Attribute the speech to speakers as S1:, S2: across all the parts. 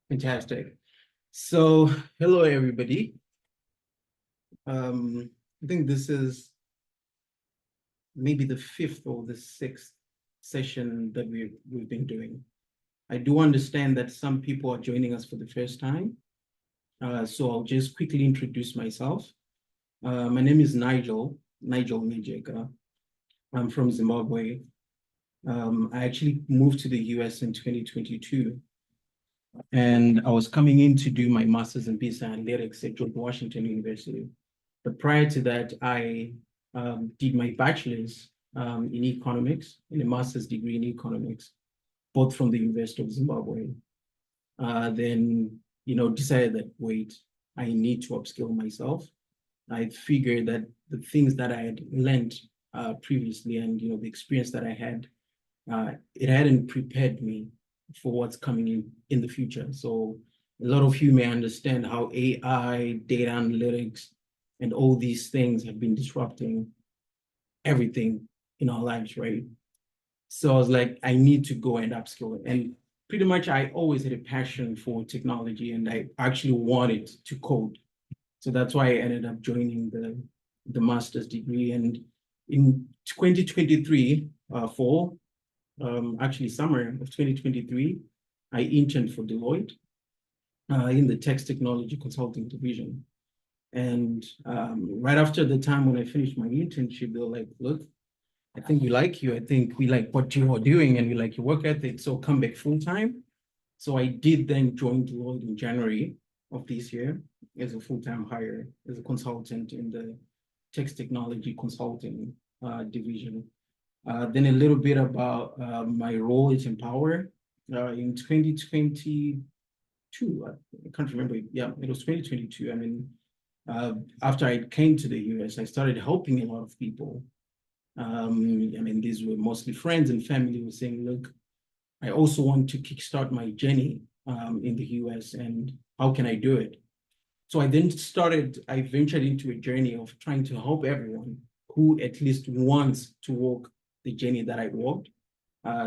S1: Fantastic. So, hello everybody. I think this is maybe the fifth or the sixth session that we've been doing. I do understand that some people are joining us for the first time. So I'll just quickly introduce myself. My name is Nigel Mijeka. I'm from Zimbabwe. I actually moved to the US in 2022. And I was coming in to do my master's in business analytics at George Washington University. But prior to that, I did my bachelor's in economics and a master's degree in economics, both from the University of Zimbabwe. Then, decided that, wait, I need to upskill myself. I figured that the things that I had learned previously and, the experience that I had, it hadn't prepared me for what's coming in the future. So a lot of you may understand how AI, data analytics, and all these things have been disrupting everything in our lives, right? So I was like, I need to go and upskill. And pretty much I always had a passion for technology and I actually wanted to code. So that's why I ended up joining the master's degree. And in 2023, fall, actually summer of 2023, I interned for Deloitte in the text technology consulting division. And right after the time when I finished my internship, they were like, look, I think we like you. I think we like what you are doing and we like your work ethic. So come back full time. So I did then join Deloitte in January of this year as a full-time hire, as a consultant in the text technology consulting division. Then a little bit about my role at Empower. In 2022, I can't remember. Yeah, it was 2022. I mean, after I came to the US, I started helping a lot of people. I mean, these were mostly friends and family who were saying, look, I also want to kickstart my journey in the US and how can I do it? So I ventured into a journey of trying to help everyone who at least wants to walk the journey that I walked.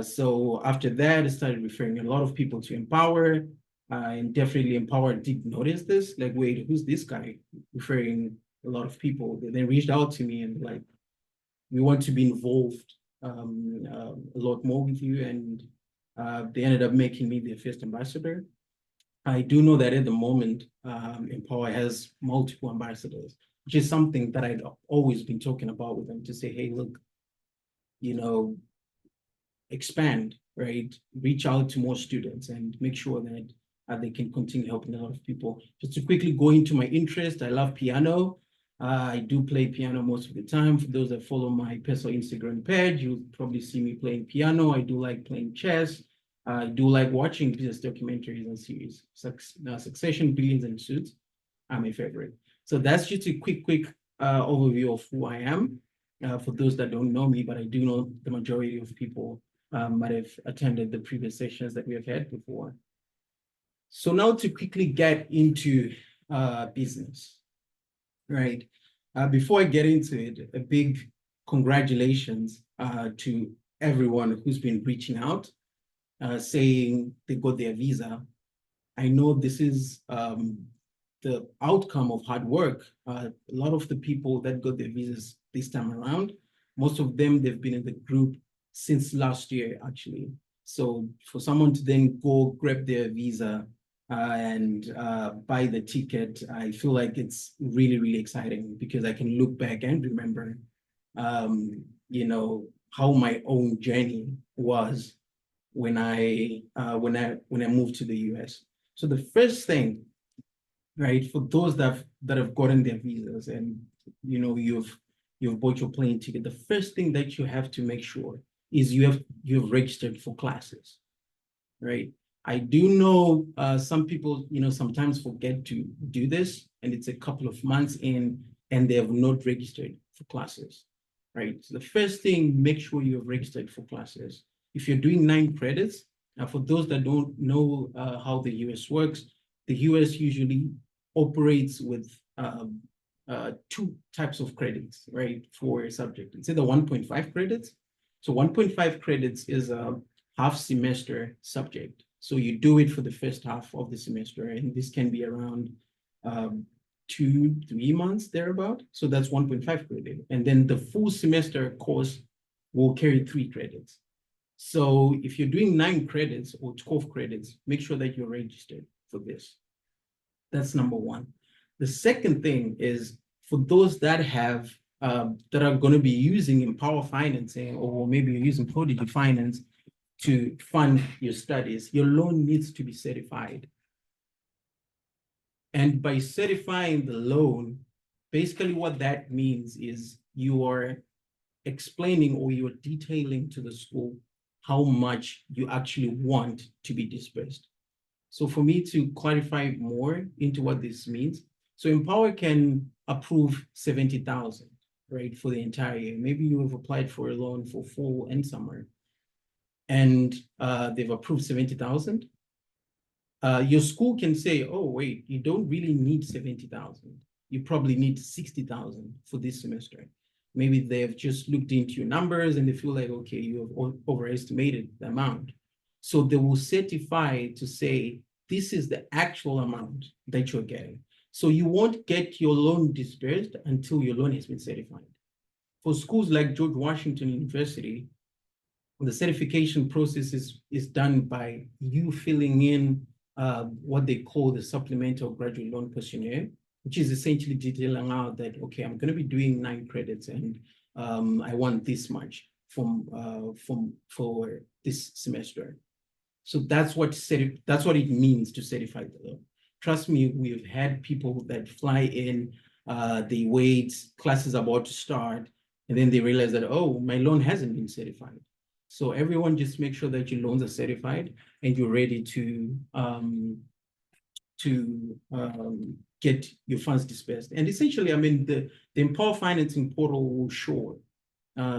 S1: So after that, I started referring a lot of people to Empower, and definitely Empower did notice this, like, wait, who's this guy referring a lot of people? They then reached out to me and like, we want to be involved a lot more with you. And they ended up making me their first ambassador. I do know that at the moment, Empower has multiple ambassadors, which is something that I'd always been talking about with them to say, hey, look, expand, right? Reach out to more students and make sure that they can continue helping a lot of people. Just to quickly go into my interest, I love piano. I do play piano most of the time. For those that follow my personal Instagram page, you'll probably see me playing piano. I do like playing chess. I do like watching business documentaries and series. Succession, Billions, and Suits are my favorite. So that's just a quick overview of who I am. For those that don't know me, but I do know the majority of people might have attended the previous sessions that we have had before. So now to quickly get into business, right? Before I get into it, a big congratulations to everyone who's been reaching out, saying they got their visa. I know this is the outcome of hard work. A lot of the people that got their visas this time around, most of them, they've been in the group since last year, actually. So for someone to then go grab their visa and buy the ticket, I feel like it's really, really exciting because I can look back and remember, how my own journey was when I moved to the US. So the first thing, right, for those that have gotten their visas and you've bought your plane ticket, the first thing that you have to make sure is you've registered for classes, right? I do know some people, sometimes forget to do this, and it's a couple of months in, and they have not registered for classes, right? So the first thing, make sure you have registered for classes. If you're doing 9 credits, for those that don't know how the US works, the US usually operates with 2 types of credits, right, for a subject. It's either 1.5 credits. So 1.5 credits is a half semester subject. So you do it for the first half of the semester, and this can be around 2-3 months thereabout. So that's 1.5 credit. And then the full semester course will carry 3 credits. So if you're doing 9 credits or 12 credits, make sure that you're registered for this. That's number one. The second thing is for those that have that are going to be using Empower Financing, or maybe you're using Prodigy Finance to fund your studies, your loan needs to be certified. And by certifying the loan, basically what that means is you are explaining or you're detailing to the school how much you actually want to be dispersed. So for me to clarify more into what this means, so Empower can approve 70,000, right, for the entire year. Maybe you have applied for a loan for fall and summer, and they've approved 70,000. Your school can say, oh, wait, you don't really need 70,000. You probably need 60,000 for this semester. Maybe they've just looked into your numbers and they feel like, okay, you have overestimated the amount. So they will certify to say, this is the actual amount that you're getting. So you won't get your loan dispersed until your loan has been certified. For schools like George Washington University, the certification process is done by you filling in what they call the supplemental graduate loan questionnaire, which is essentially detailing out that, okay, I'm going to be doing 9 credits and I want this much for this semester. So that's what it means to certify the loan. Trust me, we've had people that fly in, they wait, class is about to start, and then they realize that, oh, my loan hasn't been certified. So everyone just make sure that your loans are certified and you're ready to get your funds dispersed. And essentially, I mean, the Empower Financing portal will show,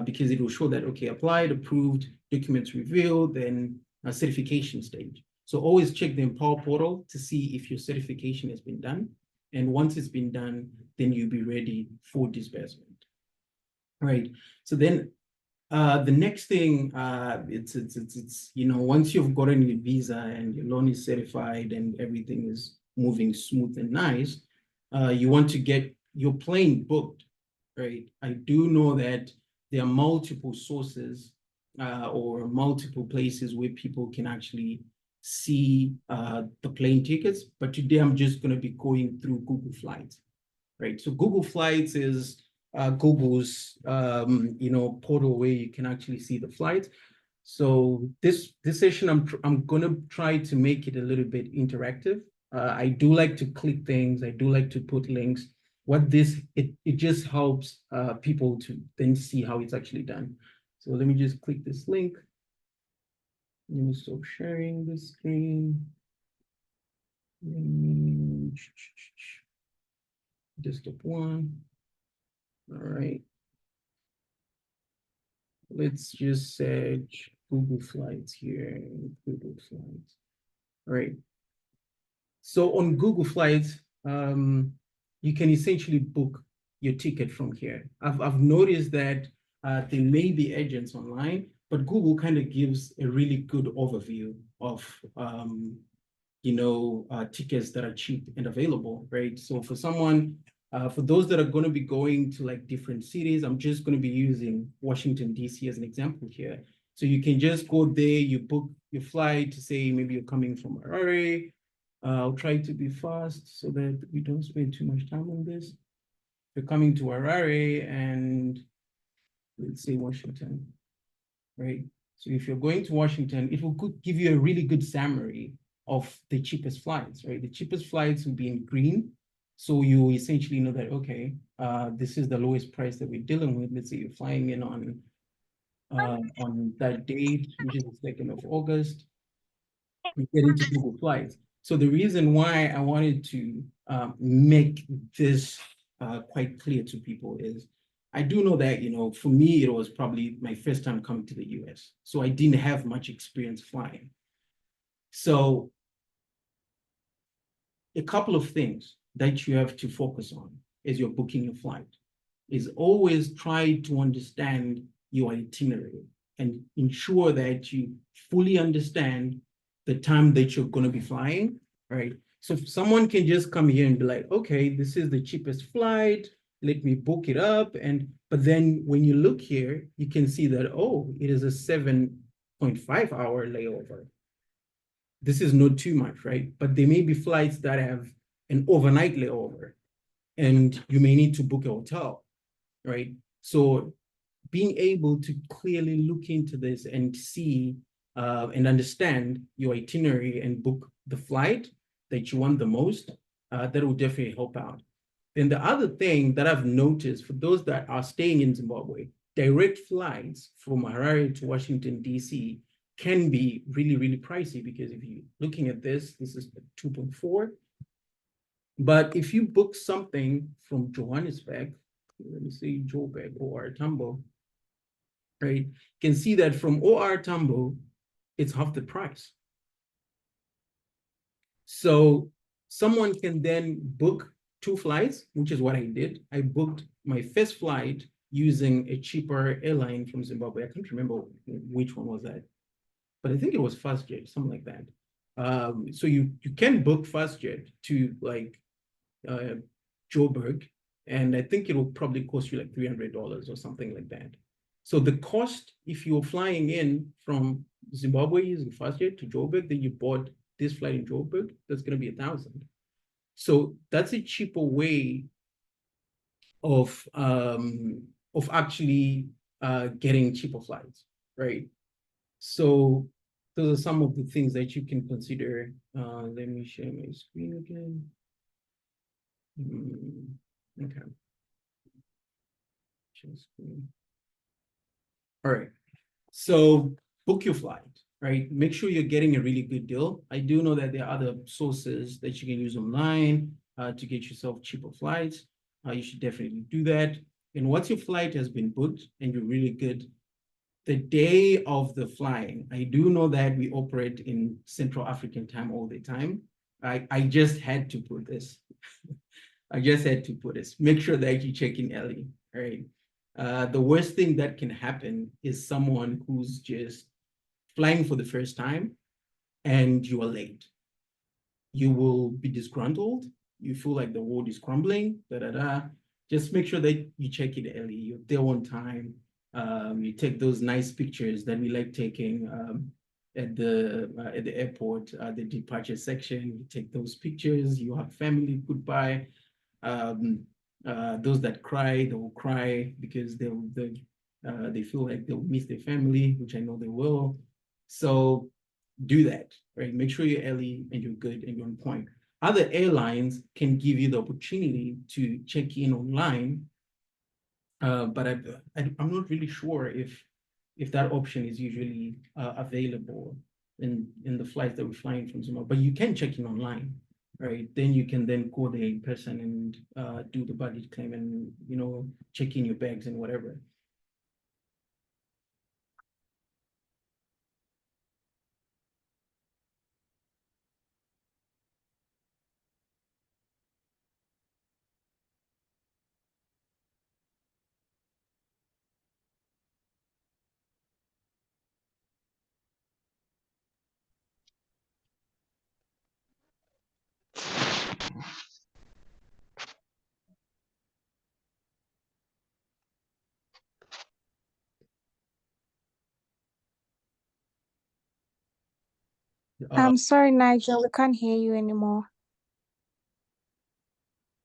S1: because it will show that, okay, applied, approved, documents revealed, then a certification stage. So always check the Empower portal to see if your certification has been done. And once it's been done, then you'll be ready for disbursement. Right. So then the next thing, it's once you've gotten your visa and your loan is certified and everything is moving smooth and nice, you want to get your plane booked, right? I do know that there are multiple sources or multiple places where people can actually see the plane tickets, but today I'm just going to be going through Google Flights, right? So Google Flights is Google's portal where you can actually see the flights. So this session, I'm gonna try to make it a little bit interactive. I do like to click things. I do like to put links. It just helps people to then see how it's actually done. So let me just click this link. Let me stop sharing the screen. Desktop 1. All right. Let's just search Google Flights here. Google Flights. All right. So on Google Flights, you can essentially book your ticket from here. I've noticed that there may be agents online, but Google kind of gives a really good overview of tickets that are cheap and available, right? So for someone, for those that are going to be going to like different cities, I'm just going to be using Washington, D.C. as an example here. So you can just go there, you book your flight to say maybe you're coming from Harare. I'll try to be fast so that we don't spend too much time on this. You're coming to Harare and let's say Washington, right? So if you're going to Washington, it will give you a really good summary of the cheapest flights, right? The cheapest flights will be in green. So you essentially know that, okay, this is the lowest price that we're dealing with. Let's say you're flying in on that date, which is the 2nd of August. You get into Google Flights. So the reason why I wanted to make this quite clear to people is I do know that, for me, it was probably my first time coming to the US. So I didn't have much experience flying. So a couple of things that you have to focus on as you're booking your flight is always try to understand your itinerary and ensure that you fully understand the time that you're going to be flying, right? So if someone can just come here and be like, okay, this is the cheapest flight, let me book it up. But then when you look here, you can see that, oh, it is a 7.5 hour layover. This is not too much, right? But there may be flights that have an overnight layover, and you may need to book a hotel, right? So being able to clearly look into this and see and understand your itinerary and book the flight that you want the most, that will definitely help out. Then the other thing that I've noticed for those that are staying in Zimbabwe, direct flights from Harare to Washington, D.C. can be really, really pricey, because if you're looking at this, this is 2.4. But if you book something from Johannesburg, let me say Joburg or Tambo, right? You can see that from OR Tambo, it's half the price. So someone can then book 2 flights, which is what I did. I booked my first flight using a cheaper airline from Zimbabwe. I can't remember which one was that, but I think it was FastJet, something like that. So you can book FastJet to like Joburg, and I think it will probably cost you like $300 or something like that. So the cost, if you're flying in from Zimbabwe using FastJet to Joburg, then you bought this flight in Joburg, that's going to be $1,000. So that's a cheaper way of actually getting cheaper flights, right? So those are some of the things that you can consider. Let me share my screen again. Okay. Share screen. All right. So book your flight, right? Make sure you're getting a really good deal. I do know that there are other sources that you can use online to get yourself cheaper flights. You should definitely do that. And once your flight has been booked and you're really good, the day of the flying, I do know that we operate in Central African time all the time. I just had to put this. I just had to put this. Make sure that you check in early, right? The worst thing that can happen is someone who's just flying for the first time and you are late. You will be disgruntled. You feel like the world is crumbling, Just make sure that you check it early. You're there on time. You take those nice pictures that we like taking at the airport, the departure section. You take those pictures. You have family goodbye. Those that cry, they will cry because they feel like they'll miss their family, which I know they will. So do that, right? Make sure you're early and you're good and you're on point. Other airlines can give you the opportunity to check in online, but I'm not really sure if that option is usually available in the flights that we're flying from Zimbabwe. But you can check in online, right? Then you can then go there in person and do the baggage claim and check in your bags and whatever.
S2: I'm sorry, Nigel, we can't hear you anymore.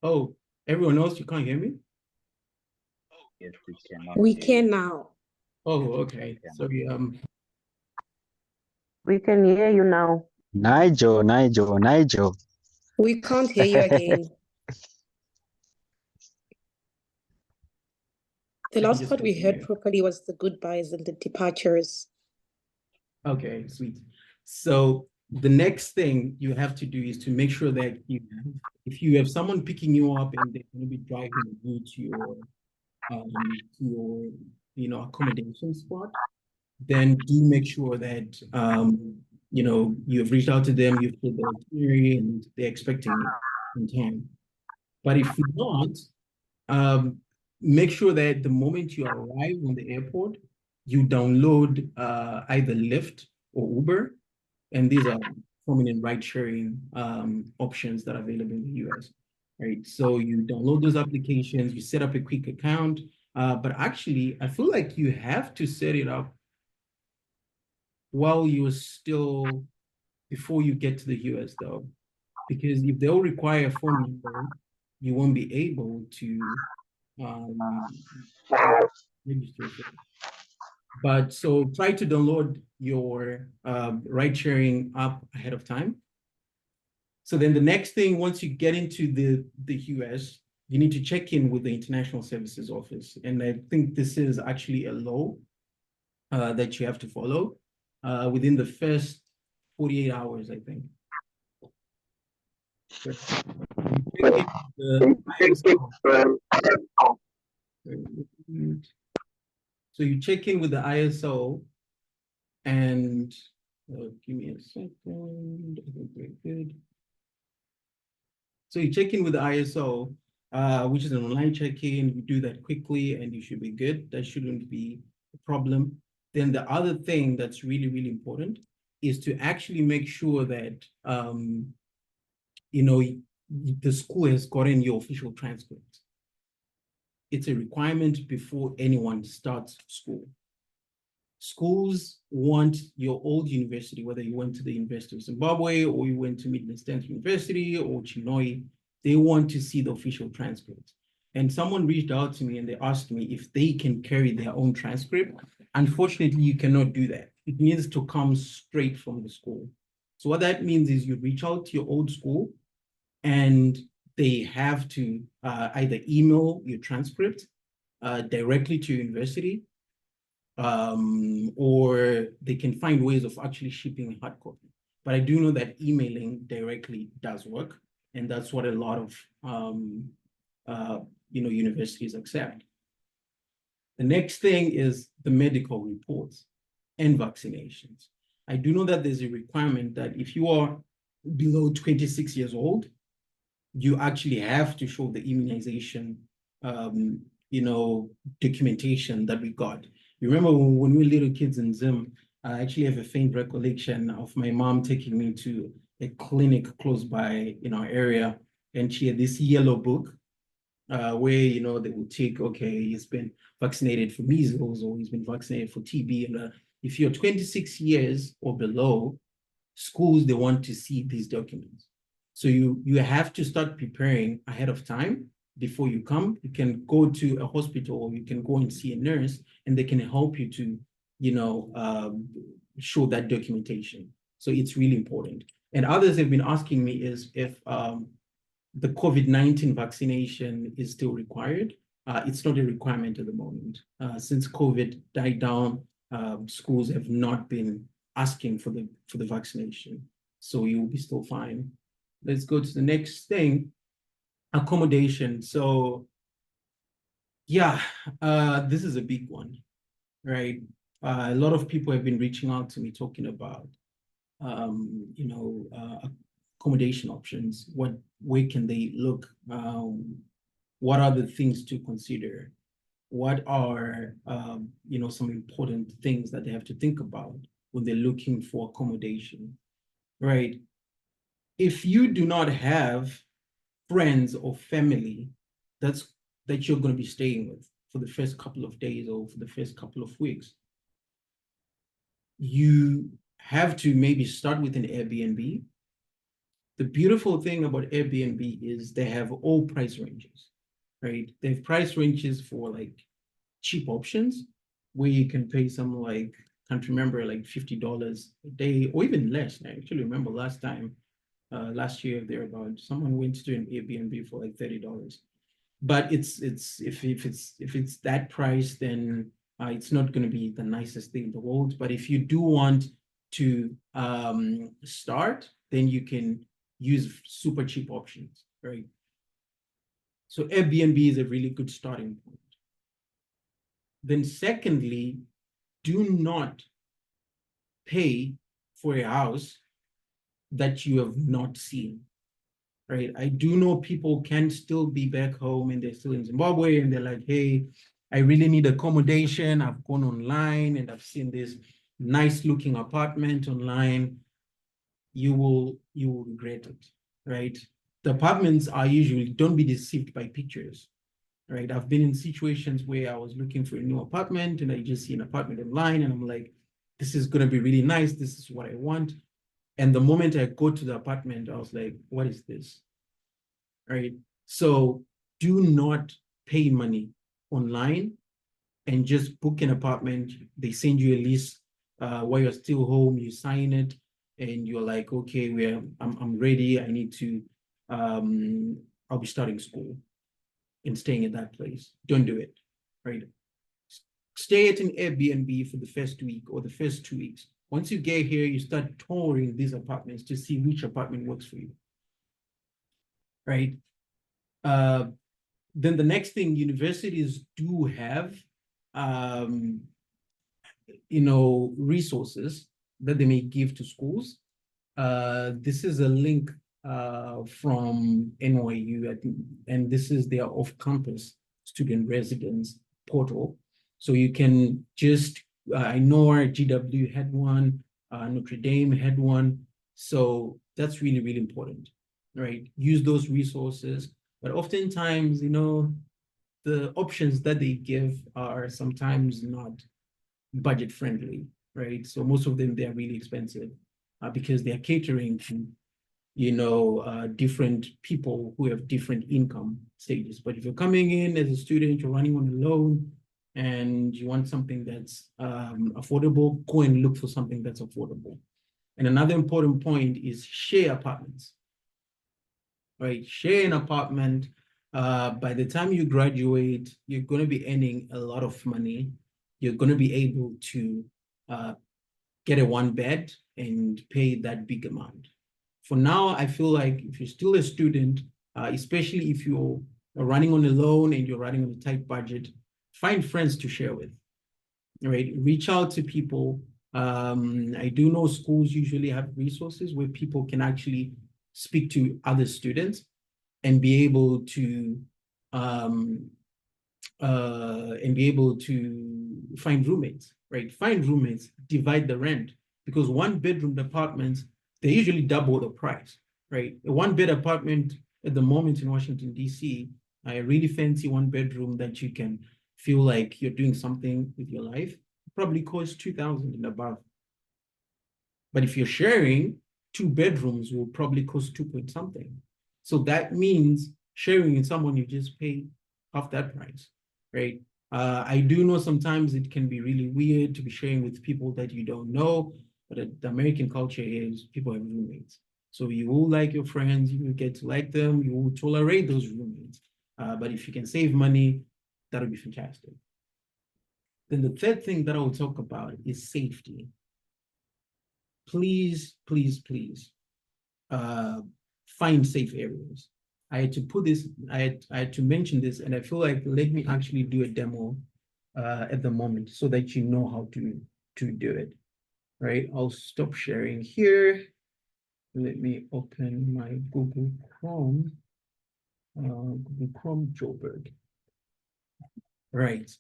S1: Oh, everyone else, you can't hear me?
S3: Yes, we can.
S2: We can now.
S1: Oh, okay. Sorry.
S4: We can hear you now.
S3: Nigel.
S2: We can't hear you again. The last part we heard properly was the goodbyes and the departures.
S1: Okay, sweet. So the next thing you have to do is to make sure that if you have someone picking you up and they're going to be driving you to your accommodation spot, then do make sure that you've reached out to them, you've put the itinerary, and they're expecting you in time. But if not, make sure that the moment you arrive on the airport, you download either Lyft or Uber, And these are prominent ride-sharing options that are available in the US, right? So you download those applications, you set up a quick account, but actually, I feel like you have to set it up while you're still, before you get to the US though, because if they'll require a phone number, you won't be able to um, register for it. But so try to download your ride-sharing app ahead of time. So then the next thing, once you get into the US, you need to check in with the International Services Office. And I think this is actually a law that you have to follow within the first 48 hours, I think. So you check in with the ISO. So you check in with the ISO and give me a second. I think we're good. So you check in with the ISO, which is an online check-in. You do that quickly and you should be good. That shouldn't be a problem. Then the other thing that's really, really important is to actually make sure that, you know, the school has gotten your official transcript. It's a requirement before anyone starts school. Schools want your old university, whether you went to the University of Zimbabwe or you went to Midland State University or Chinhoyi, they want to see the official transcript. And someone reached out to me and they asked me if they can carry their own transcript. Unfortunately, you cannot do that. It needs to come straight from the school. So what that means is you reach out to your old school and they have to either email your transcript directly to your university, or they can find ways of actually shipping a hard copy. But I do know that emailing directly does work, and that's what a lot of universities accept. The next thing is the medical reports and vaccinations. I do know that there's a requirement that if you are below 26 years old, you actually have to show the immunization, documentation that we got. You remember when we were little kids in Zim, I actually have a faint recollection of my mom taking me to a clinic close by in our area, and she had this yellow book where, they would take, okay, he's been vaccinated for measles or he's been vaccinated for TB. And if you're 26 years or below, schools, they want to see these documents. So you have to start preparing ahead of time before you come. You can go to a hospital or you can go and see a nurse and they can help you to, show that documentation. So it's really important. And others have been asking me is if the COVID-19 vaccination is still required. It's not a requirement at the moment. Since COVID died down, schools have not been asking for the vaccination. So you will be still fine. Let's go to the next thing, accommodation. So yeah, this is a big one, right? A lot of people have been reaching out to me talking about, accommodation options. Where can they look? What are the things to consider? What are, some important things that they have to think about when they're looking for accommodation, right? If you do not have friends or family that you're going to be staying with for the first couple of days or for the first couple of weeks, you have to maybe start with an Airbnb. The beautiful thing about Airbnb is they have all price ranges, right? They have price ranges for like cheap options where you can pay something like, can't remember, like $50 a day or even less. I actually remember last last year thereabout, someone went to an Airbnb for like $30. But if it's that price, then it's not going to be the nicest thing in the world. But if you do want to start, then you can use super cheap options, right? So Airbnb is a really good starting point. Then secondly, do not pay for a house that you have not seen, right? I do know people can still be back home and they're still in Zimbabwe and they're like, hey, I really need accommodation. I've gone online and I've seen this nice looking apartment online. you will regret it, right? The apartments are usually, don't be deceived by pictures, right? I've been in situations where I was looking for a new apartment and I just see an apartment online and I'm like, this is gonna be really nice. This is what I want. And the moment I go to the apartment, I was like, what is this? Right? So do not pay money online and just book an apartment. They send you a list while you're still home, you sign it, and you're like, okay, I'm ready. I need to I'll be starting school and staying at that place. Don't do it. Right? Stay at an Airbnb for the first week or the first 2 weeks. Once you get here, you start touring these apartments to see which apartment works for you. Right? Then the next thing, universities do have resources that they may give to schools. This is a link from NYU, I think, and this is their off-campus student residence portal. So you can just, I know our GW had one, Notre Dame had one. So that's really, really important, right? Use those resources. But oftentimes, the options that they give are sometimes not budget friendly, right? So most of them, they're really expensive because they're catering to, different people who have different income stages. But if you're coming in as a student, you're running on a loan and you want something that's affordable, go and look for something that's affordable. And another important point is share apartments, right? Share an apartment. By the time you graduate, you're going to be earning a lot of money. You're going to be able to get a one bed and pay that big amount. For now, I feel like if you're still a student, especially if you're running on a loan and you're running on a tight budget, find friends to share with, right? Reach out to people. I do know schools usually have resources where people can actually speak to other students and be able to find roommates, right? Find roommates, divide the rent, because one bedroom apartments, they usually double the price, right? A one bed apartment at the moment in Washington, D.C., a really fancy one bedroom that you can feel like you're doing something with your life, probably costs $2,000 and above. But if you're sharing, 2 bedrooms will probably cost 2 point something. So that means sharing with someone, you just pay half that price, right? I do know sometimes it can be really weird to be sharing with people that you don't know, but the American culture is people have roommates. So you will like your friends, you will get to like them, you will tolerate those roommates. But if you can save money, that'll be fantastic. Then the third thing that I will talk about is safety. Please, please, please, find safe areas. I had to put this, I had to mention this, and I feel like let me actually do a demo at the moment so that you know how to do it, right? I'll stop sharing here. Let me open my Google Chrome, Joburg. Right.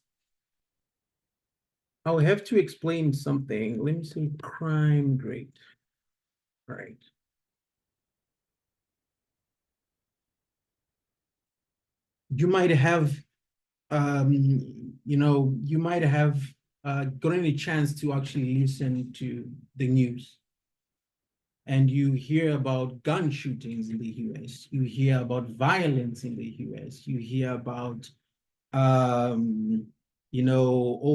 S1: I'll have to explain something. Let me say crime rate. Right. You might have you might have gotten a chance to actually listen to the news, and you hear about gun shootings in the US, you hear about violence in the US, you hear about all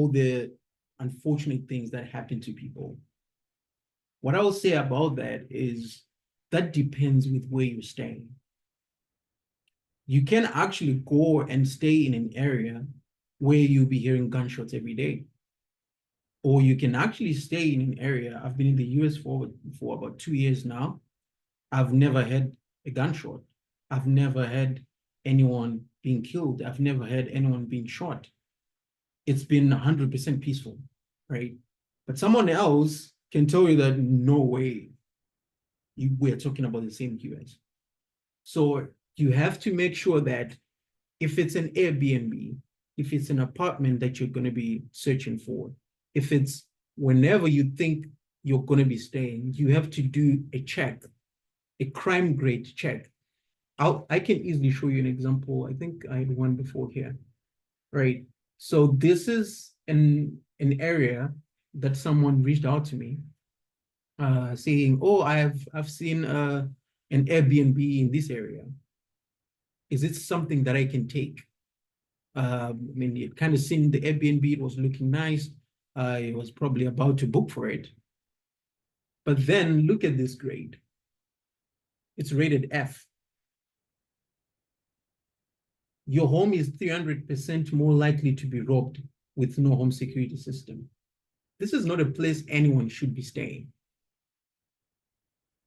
S1: the unfortunate things that happen to people. What I will say about that is that depends with where you're staying. You can actually go and stay in an area where you'll be hearing gunshots every day. Or you can actually stay in an area. I've been in the US for about 2 years now. I've never had a gunshot. I've never had anyone being killed. I've never had anyone being shot. It's been 100% peaceful, right? But someone else can tell you that no way we're talking about the same US. So you have to make sure that if it's an Airbnb, if it's an apartment that you're going to be searching for, if it's whenever you think you're going to be staying, you have to do a check, a crime grade check. I can easily show you an example. I think I had one before here, right? So this is an area that someone reached out to me, saying, "Oh, I've seen an Airbnb in this area. Is it something that I can take?" I mean, it kind of seen the Airbnb, it was looking nice. I was probably about to book for it. But then look at this grade. It's rated F. Your home is 300% more likely to be robbed with no home security system. This is not a place anyone should be staying.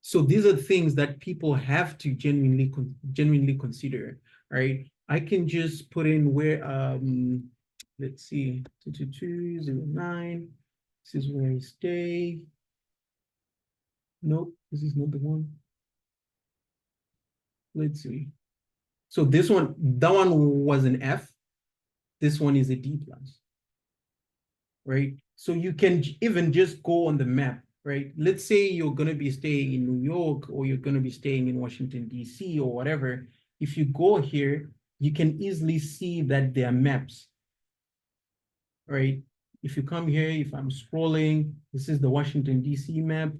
S1: So these are things that people have to genuinely consider, right? I can just put in where, let's see, 22209. This is where I stay. Nope, this is not the one. Let's see. So this one, that one was an F. This one is a D plus, right? So you can even just go on the map, right? Let's say you're going to be staying in New York, or you're going to be staying in Washington, D.C. or whatever. If you go here, you can easily see that there are maps, right? If you come here, if I'm scrolling, this is the Washington, D.C. map.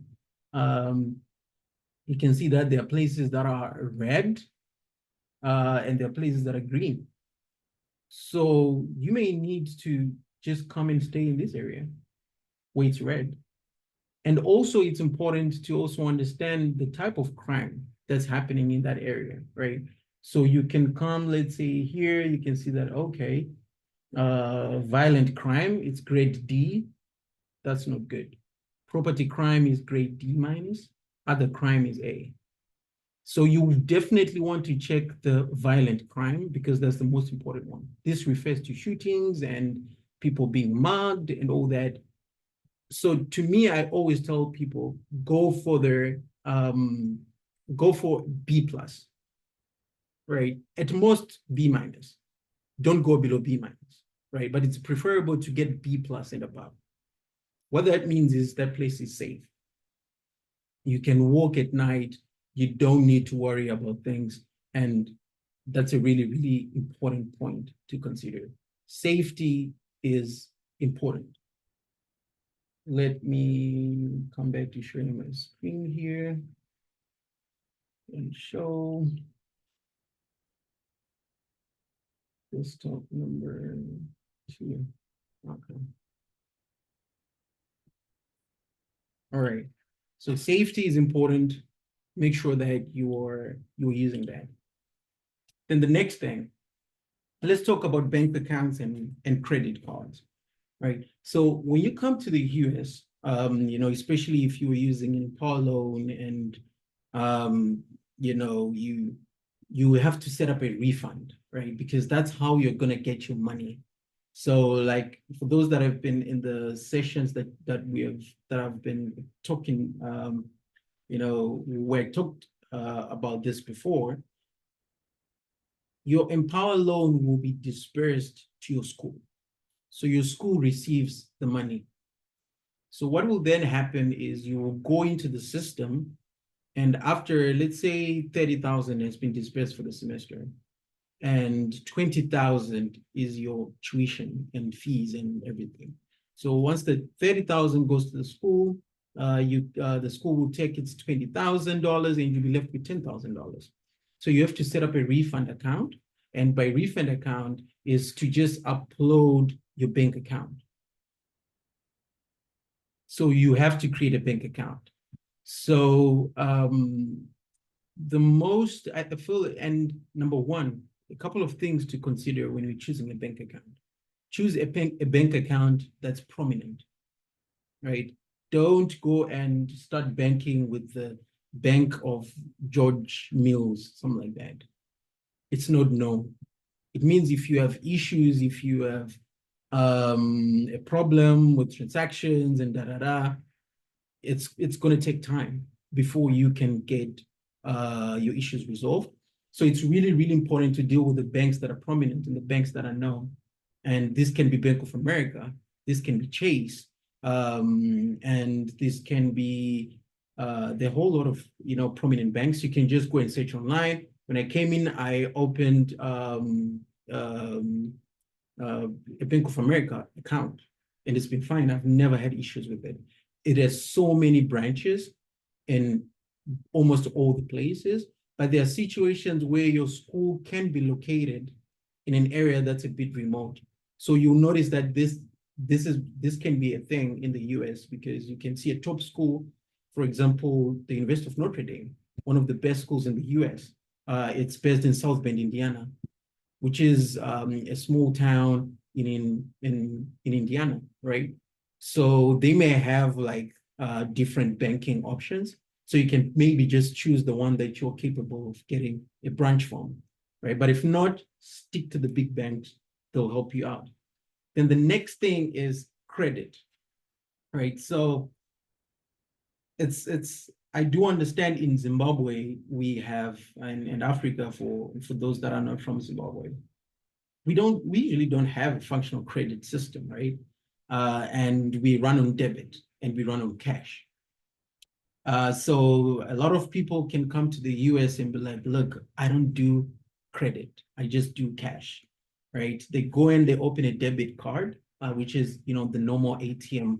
S1: You can see that there are places that are red, and there are places that are green. So you may need to just come and stay in this area where it's red. And also it's important to also understand the type of crime that's happening in that area, right? So you can come, let's say here, you can see that, okay, violent crime, it's grade D. That's not good. Property crime is grade D minus, other crime is A. So you definitely want to check the violent crime, because that's the most important one. This refers to shootings and people being mugged and all that. So to me, I always tell people, go for B plus, right? At most B minus. Don't go below B minus, right? But it's preferable to get B plus and above. What that means is that place is safe. You can walk at night. You don't need to worry about things. And that's a really, really important point to consider. Safety is important. Let me come back to showing my screen here and show desktop number 2. Okay. All right. So safety is important. Make sure that you're using that. Then the next thing, let's talk about bank accounts and credit cards, right? So when you come to the US, you know, especially if you were using an Impala loan, and you know, you have to set up a refund, right? Because that's how you're gonna get your money. So, like, for those that have been in the sessions that I've been talking, you know, we talked about this before. Your Empower loan will be dispersed to your school. So your school receives the money. So what will then happen is you will go into the system, and after, let's say, 30,000 has been dispersed for the semester, and 20,000 is your tuition and fees and everything. So once the 30,000 goes to the school, the school will take its $20,000 and you'll be left with $10,000. So you have to set up a refund account. And by refund account is to just upload your bank account. So you have to create a bank account. So the most, I feel, and number one, a couple of things to consider when you're choosing a bank account. Choose a bank account that's prominent, right? Don't go and start banking with the Bank of George Mills, something like that. It's not known. It means if you have issues, if you have a problem with transactions and it's going to take time before you can get your issues resolved. So it's really, really important to deal with the banks that are prominent and the banks that are known. And this can be Bank of America, this can be Chase, And this can be the whole lot of, prominent banks. You can just go and search online. When I came in, I opened a Bank of America account, and it's been fine. I've never had issues with it. It has so many branches in almost all the places, but there are situations where your school can be located in an area that's a bit remote. So you'll notice that this can be a thing in the US, because you can see a top school, for example, the University of Notre Dame, one of the best schools in the US. It's based in South Bend, Indiana, which is a small town in Indiana, right? So they may have like different banking options. So you can maybe just choose the one that you're capable of getting a branch from, right? But if not, stick to the big banks. They'll help you out. Then the next thing is credit, right? So I do understand in Zimbabwe we have, and Africa for those that are not from Zimbabwe, we usually don't have a functional credit system, right? And we run on debit and we run on cash. So a lot of people can come to the US and be like, look, I don't do credit. I just do cash, right? They go and they open a debit card, which is, the normal ATM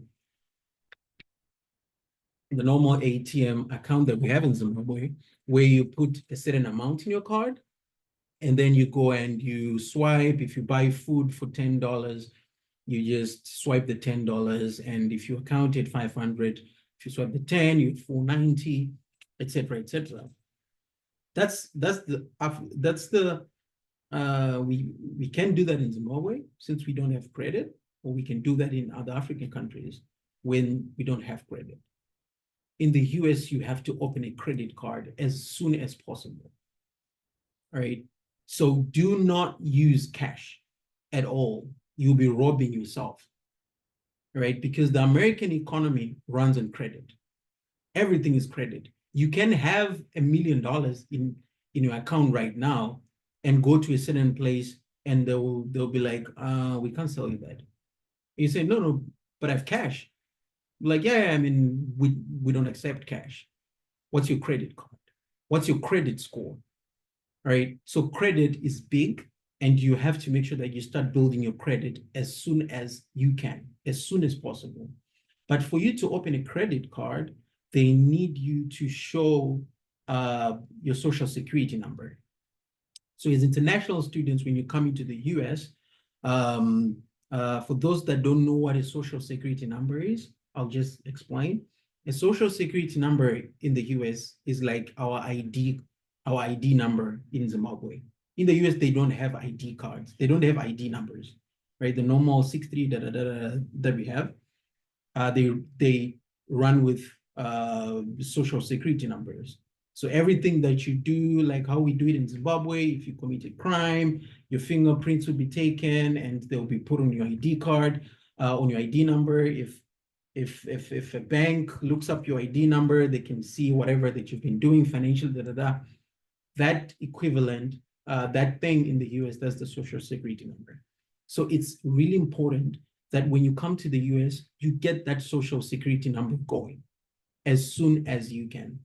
S1: account that we have in Zimbabwe, where you put a certain amount in your card, and then you go and you swipe. If you buy food for $10, you just swipe the $10, and if you account it 500, if you swipe the 10, you get 490, etc., etc. We can do that in Zimbabwe since we don't have credit, or we can do that in other African countries when we don't have credit. In the US, you have to open a credit card as soon as possible. All right. So do not use cash at all. You'll be robbing yourself, right? Because the American economy runs on credit. Everything is credit. You can have $1 million in your account right now and go to a certain place and they'll be like, we can't sell you that. You say, no, but I have cash. Like, yeah, I mean, we don't accept cash. What's your credit card? What's your credit score? Right? So credit is big, and you have to make sure that you start building your credit as soon as you can, as soon as possible. But for you to open a credit card, they need you to show your social security number. So as international students, when you come into the US, for those that don't know what a social security number is, I'll just explain. A social security number in the US is like our ID number in Zimbabwe. In the US, they don't have ID cards. They don't have ID numbers, right? The normal 63 that we have, they run with social security numbers. So everything that you do, like how we do it in Zimbabwe, if you commit a crime, your fingerprints will be taken and they'll be put on your ID card, on your ID number. If a bank looks up your ID number, they can see whatever that you've been doing, financial, that equivalent, that thing in the US, that's the social security number. So it's really important that when you come to the US, you get that social security number going as soon as you can.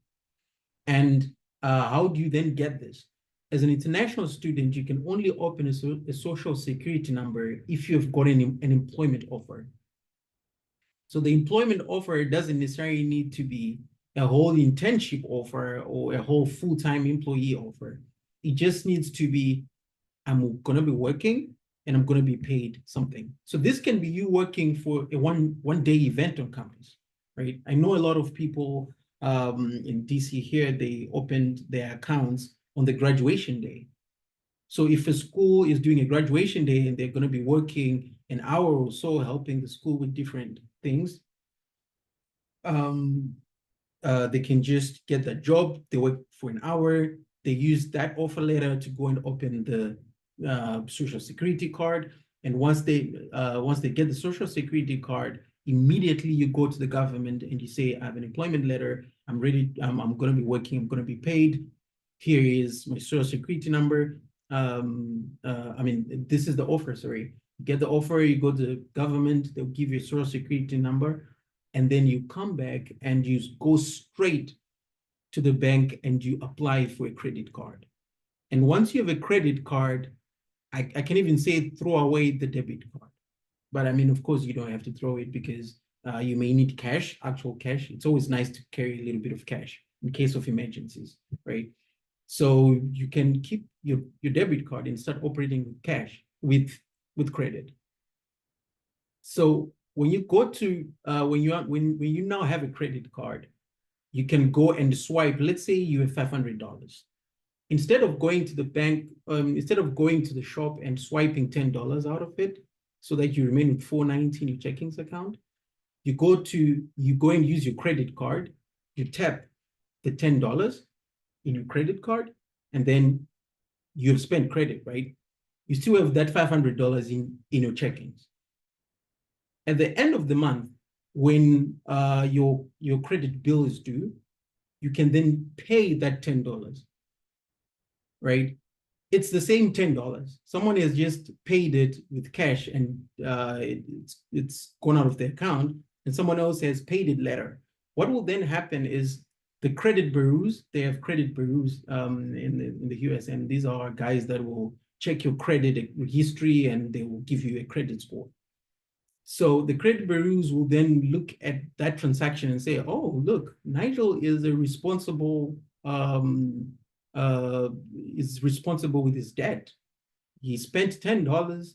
S1: And how do you then get this? As an international student, you can only open a social security number if you've got an employment offer. So the employment offer doesn't necessarily need to be a whole internship offer or a whole full-time employee offer. It just needs to be, I'm going to be working and I'm going to be paid something. So this can be you working for a one-day event on campus, right? I know a lot of people in DC here, they opened their accounts on the graduation day. So if a school is doing a graduation day and they're going to be working an hour or so helping the school with different things, they can just get that job. They work for an hour. They use that offer letter to go and open the social security card. And once they get the social security card, immediately you go to the government and you say, I have an employment letter. I'm ready. I'm going to be working. I'm going to be paid. Here is my social security number. I mean, this is the offer, sorry. get the offer, you go to the government, they'll give you a social security number, and then you come back and you go straight to the bank and you apply for a credit card. And once you have a credit card, I can even say throw away the debit card. But I mean, of course, you don't have to throw it because you may need cash, actual cash. It's always nice to carry a little bit of cash in case of emergencies, right? So you can keep your debit card and start operating with cash, with credit. So when you go to when you now have a credit card, you can go and swipe. Let's say you have $500. Instead of going to the bank, instead of going to the shop and swiping $10 out of it, so that you remain with $4.90 in your checkings account, you go and use your credit card. You tap the $10 in your credit card, and then you've spent credit, right? You still have that $500 in your checkings. At the end of the month, when your credit bill is due, you can then pay that $10, right? It's the same $10. Someone has just paid it with cash and it's gone out of the account, and someone else has paid it later. What will then happen is the credit bureaus, they have credit bureaus in the US, and these are guys that will check your credit history and they will give you a credit score. So the credit bureaus will then look at that transaction and say, oh, look, Nigel is a responsible is responsible with his debt. He spent $10,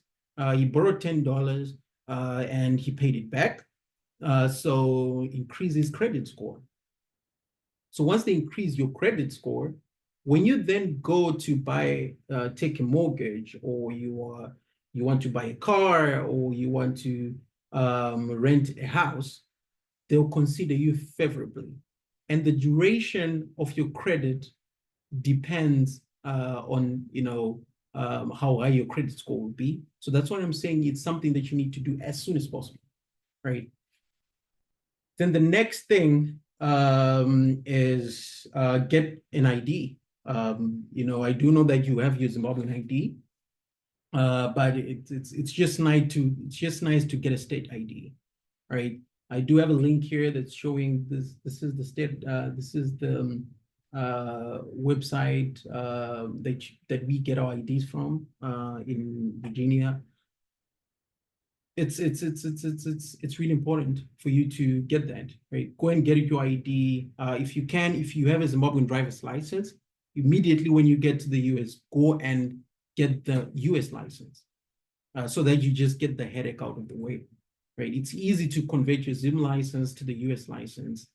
S1: he borrowed $10, and he paid it back. So increase his credit score. So once they increase your credit score, when you then go to buy, take a mortgage, or you want to buy a car, or you want to rent a house, they'll consider you favorably. And the duration of your credit depends on how high your credit score will be. So that's why I'm saying it's something that you need to do as soon as possible, right? Then the next thing is get an ID. I do know that you have your Zimbabwean ID, but it's just nice to get a state ID, right? I do have a link here that's showing this. This is the state. This is the website that we get our IDs from in Virginia. It's really important for you to get that, right? Go and get your ID. If you can, if you have a Zimbabwean driver's license, immediately when you get to the US, go and get the US license so that you just get the headache out of the way, right? It's easy to convert your Zim license to the US license,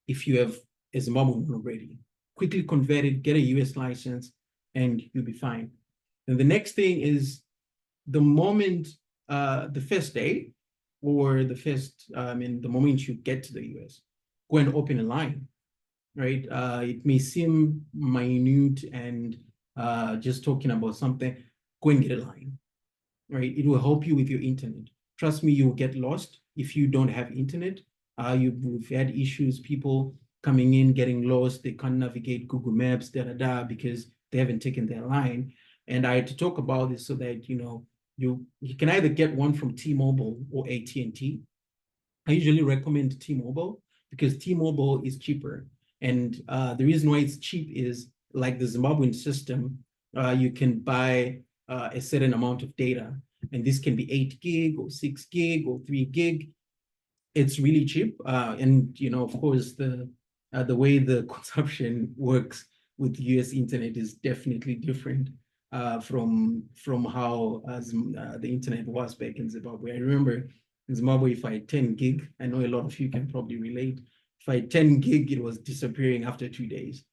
S1: if you have a Zimbabwean already. Quickly convert it, get a US license, and you'll be fine. And the next thing is the moment, the first day, or the moment you get to the US, go and open a line, right? It may seem minute and just talking about something, go and get a line, right? It will help you with your internet. Trust me, you will get lost if you don't have internet. We've had issues, people coming in, getting lost, they can't navigate Google Maps, because they haven't taken their line. And I had to talk about this so that, you can either get one from T-Mobile or AT&T. I usually recommend T-Mobile because T-Mobile is cheaper. And the reason why it's cheap is, like the Zimbabwean system, you can buy a certain amount of data. And this can be 8 gig or 6 gig or 3 gig. It's really cheap. And, of course, the way the consumption works with US internet is definitely different from how the internet was back in Zimbabwe. I remember in Zimbabwe, if I had 10 gig, I know a lot of you can probably relate. If I had 10 gig, it was disappearing after 2 days.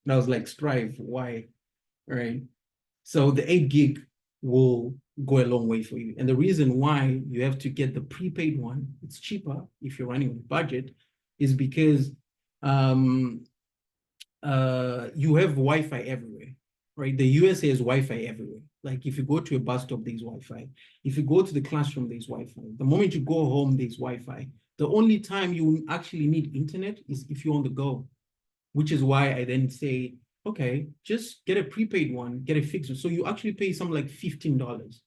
S1: And I was like, Strive, why? All right. So the 8 gig will go a long way for you. And the reason why you have to get the prepaid one, it's cheaper if you're running on a budget, is because you have Wi-Fi everywhere, right? The US has Wi-Fi everywhere. Like if you go to a bus stop, there's Wi-Fi. If you go to the classroom, there's Wi-Fi. The moment you go home, there's Wi-Fi. The only time you actually need internet is if you're on the go, which is why I then say okay, just get a prepaid one, get a fixed one. So you actually pay something like $15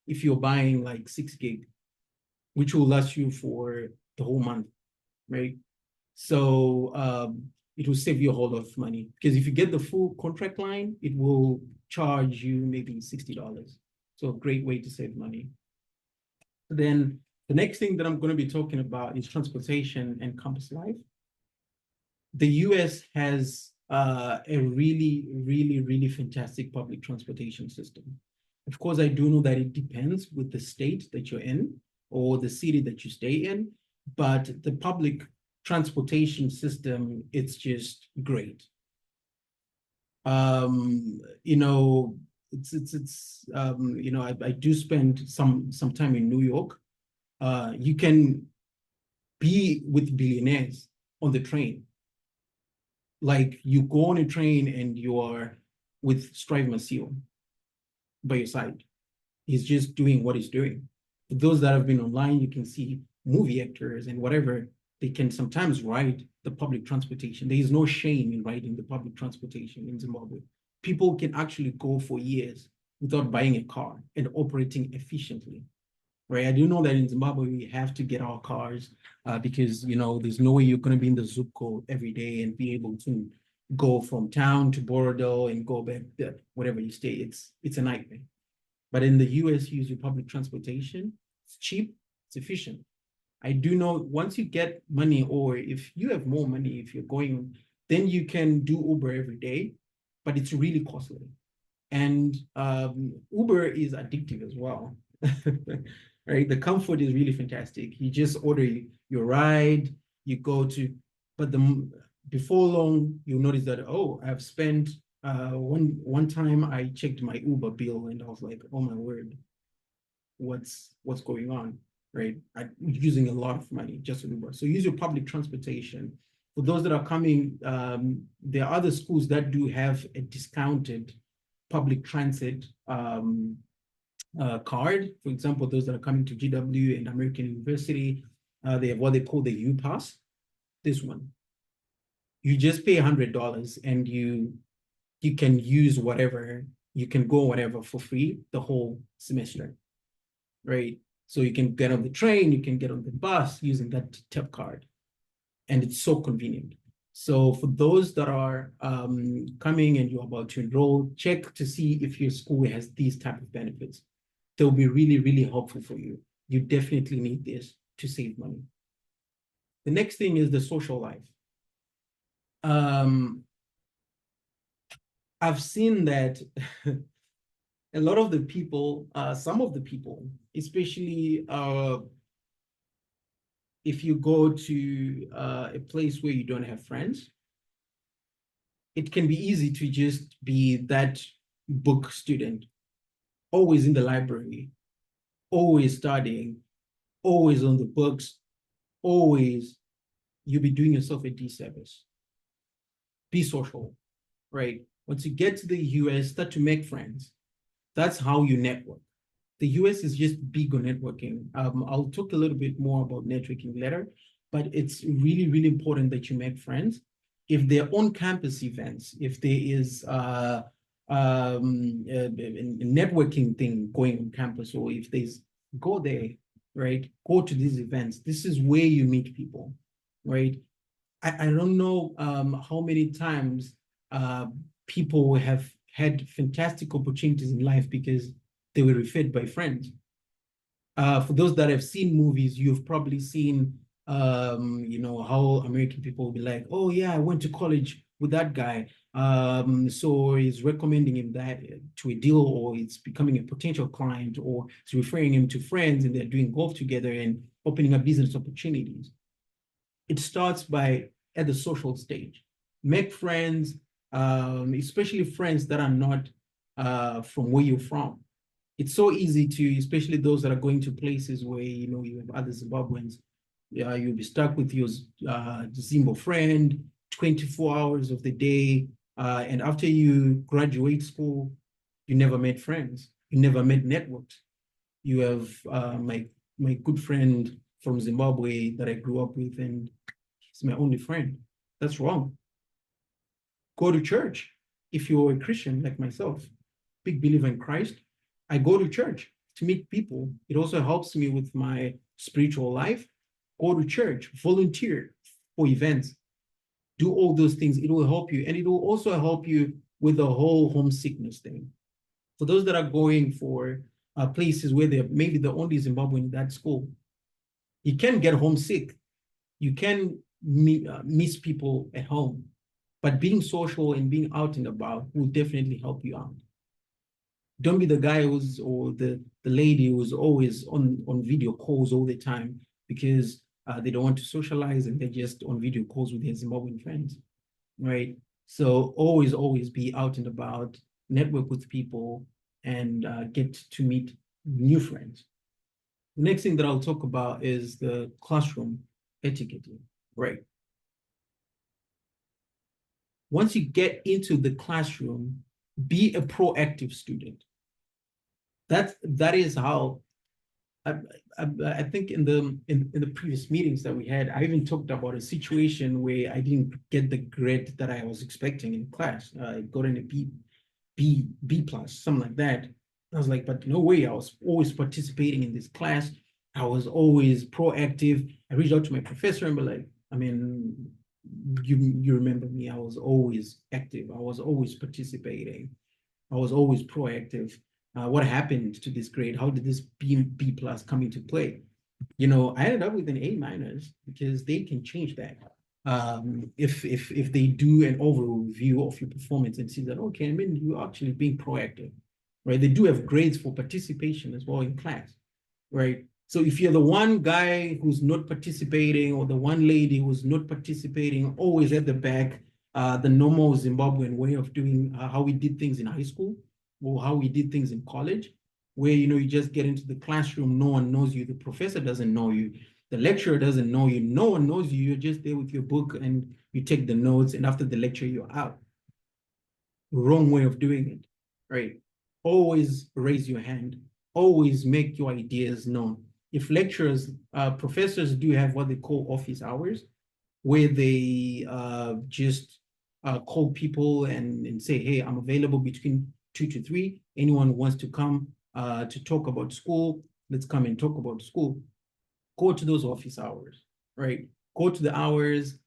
S1: if you're buying like 6 gig, which will last you for the whole month, right? So it will save you a whole lot of money, because if you get the full contract line, it will charge you maybe $60. So a great way to save money. Then the next thing that I'm going to be talking about is transportation and campus life. The US has a really, really, really fantastic public transportation system. Of course, I do know that it depends with the state that you're in or the city that you stay in, but the public transportation system, it's just great. You know, you know, I do spend some time in New York. You can be with billionaires on the train. Like you go on a train and you are with Strive Masil by your side. He's just doing what he's doing. For those that have been online, you can see movie actors and whatever, they can sometimes ride the public transportation. There is no shame in riding the public transportation in Zimbabwe. People can actually go for years without buying a car and operating efficiently, right? I do know that in Zimbabwe, we have to get our cars because, you know, there's no way you're going to be in the zip code every day and be able to go from town to Borodale and go back there, whatever you stay. It's a nightmare. But in the US, you use your public transportation. It's cheap, it's efficient. I do know once you get money, or if you have more money, if you're going, then you can do Uber every day, but it's really costly. And Uber is addictive as well. Right? The comfort is really fantastic. You just order your ride, you go to, but before long, you'll notice that, oh, I've spent one time I checked my Uber bill and I was like, oh my word, what's going on, right? I'm using a lot of money just on Uber. So use your public transportation. For those that are coming, there are other schools that do have a discounted public transit card. For example, those that are coming to GW and American University, they have what they call the U Pass. This one, you just pay $100 and you can use whatever, you can go whatever for free the whole semester, right? So you can get on the train, you can get on the bus using that tap card, and it's so convenient. So for those that are coming and you're about to enroll, check to see if your school has these type of benefits. They'll be really, really helpful for you. You definitely need this to save money. The next thing is the social life. I've seen that a lot of the people, some of the people, especially if you go to a place where you don't have friends, it can be easy to just be that book student, always in the library, always studying, always on the books, always. You'll be doing yourself a disservice. Be social, right? Once you get to the US, start to make friends. That's how you network. The US is just big on networking. I'll talk a little bit more about networking later, but it's really, really important that you make friends. If they're on-campus events, if there is a networking thing going on campus, or if there's, go there, right? Go to these events. This is where you meet people, right? I don't know how many times people have had fantastic opportunities in life because they were referred by friends. For those that have seen movies, you've probably seen, you know, how American people will be like, oh yeah, I went to college with that guy. So he's recommending him that to a deal, or it's becoming a potential client, or it's referring him to friends and they're doing golf together and opening up business opportunities. It starts by at the social stage. Make friends, especially friends that are not from where you're from. It's so easy to, especially those that are going to places where, you know, you have other Zimbabweans. Yeah, you'll be stuck with your Zimbo friend 24 hours of the day. And after you graduate school, you never made friends. You never made networks. You have my good friend from Zimbabwe that I grew up with, and he's my only friend. That's wrong. Go to church. if you're a Christian like myself, big believer in Christ, I go to church to meet people. It also helps me with my spiritual life. Go to church, volunteer for events, do all those things. It will help you. And it will also help you with the whole homesickness thing. For those that are going for places where they're maybe the only Zimbabwean in that school, you can get homesick. You can miss people at home. But being social and being out and about will definitely help you out. Don't be the guy who's, or the lady who's always on video calls all the time because they don't want to socialize and they're just on video calls with their Zimbabwean friends, right? So always be out and about, network with people, and get to meet new friends. The next thing that I'll talk about is the classroom etiquette, right? Once you get into the classroom, be a proactive student. That is how I think in the previous meetings that we had, I even talked about a situation where I didn't get the grade that I was expecting in class. I got in a B plus, something like that. I was like, but no way. I was always participating in this class. I was always proactive. I reached out to my professor and be like, I mean, you remember me. I was always active. I was always participating. I was always proactive. What happened to this grade? How did this B plus come into play? You know, I ended up with an A minus because they can change that. If they do an overview of your performance and see that, okay, I mean, you're actually being proactive, right? They do have grades for participation as well in class, right? So if you're the one guy who's not participating or the one lady who's not participating, always at the back, the normal Zimbabwean way of doing how we did things in high school or how we did things in college, where, you know, you just get into the classroom, no one knows you, the professor doesn't know you, the lecturer doesn't know you, no one knows you, you're just there with your book and you take the notes, and after the lecture, you're out. Wrong way of doing it, right? Always raise your hand, always make your ideas known. If lecturers, professors do have what they call office hours, where they just call people and say, hey, I'm available between 2 to 3. Anyone who wants to come to talk about school, let's come and talk about school. Go to those office hours, right? Go to the hours,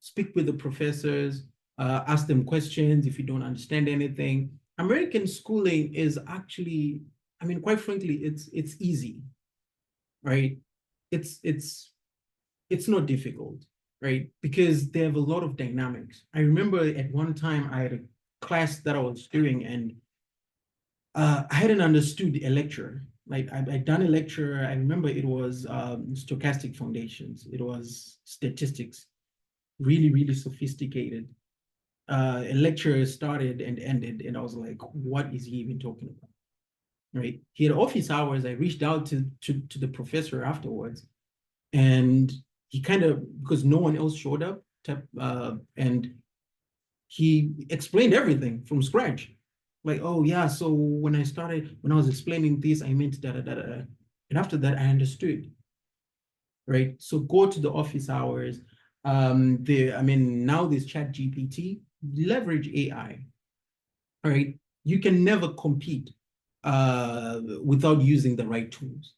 S1: speak with the professors, ask them questions if you don't understand anything. American schooling is actually, I mean, quite frankly, it's easy, right? It's not difficult, right? Because they have a lot of dynamics. I remember at one time I had a class that I was doing, and I hadn't understood a lecture. Like I'd done a lecture. I remember it was stochastic foundations. It was statistics, really sophisticated. A lecture started and ended, and I was like, what is he even talking about? Right? He had office hours. I reached out to the professor afterwards, and he kind of, because no one else showed up, and he explained everything from scratch. Like, oh yeah, so when I was explaining this, I meant da da da da. And after that, I understood. Right. So go to the office hours. I mean, now there's Chat GPT, leverage AI. All right. You can never compete without using the right tools.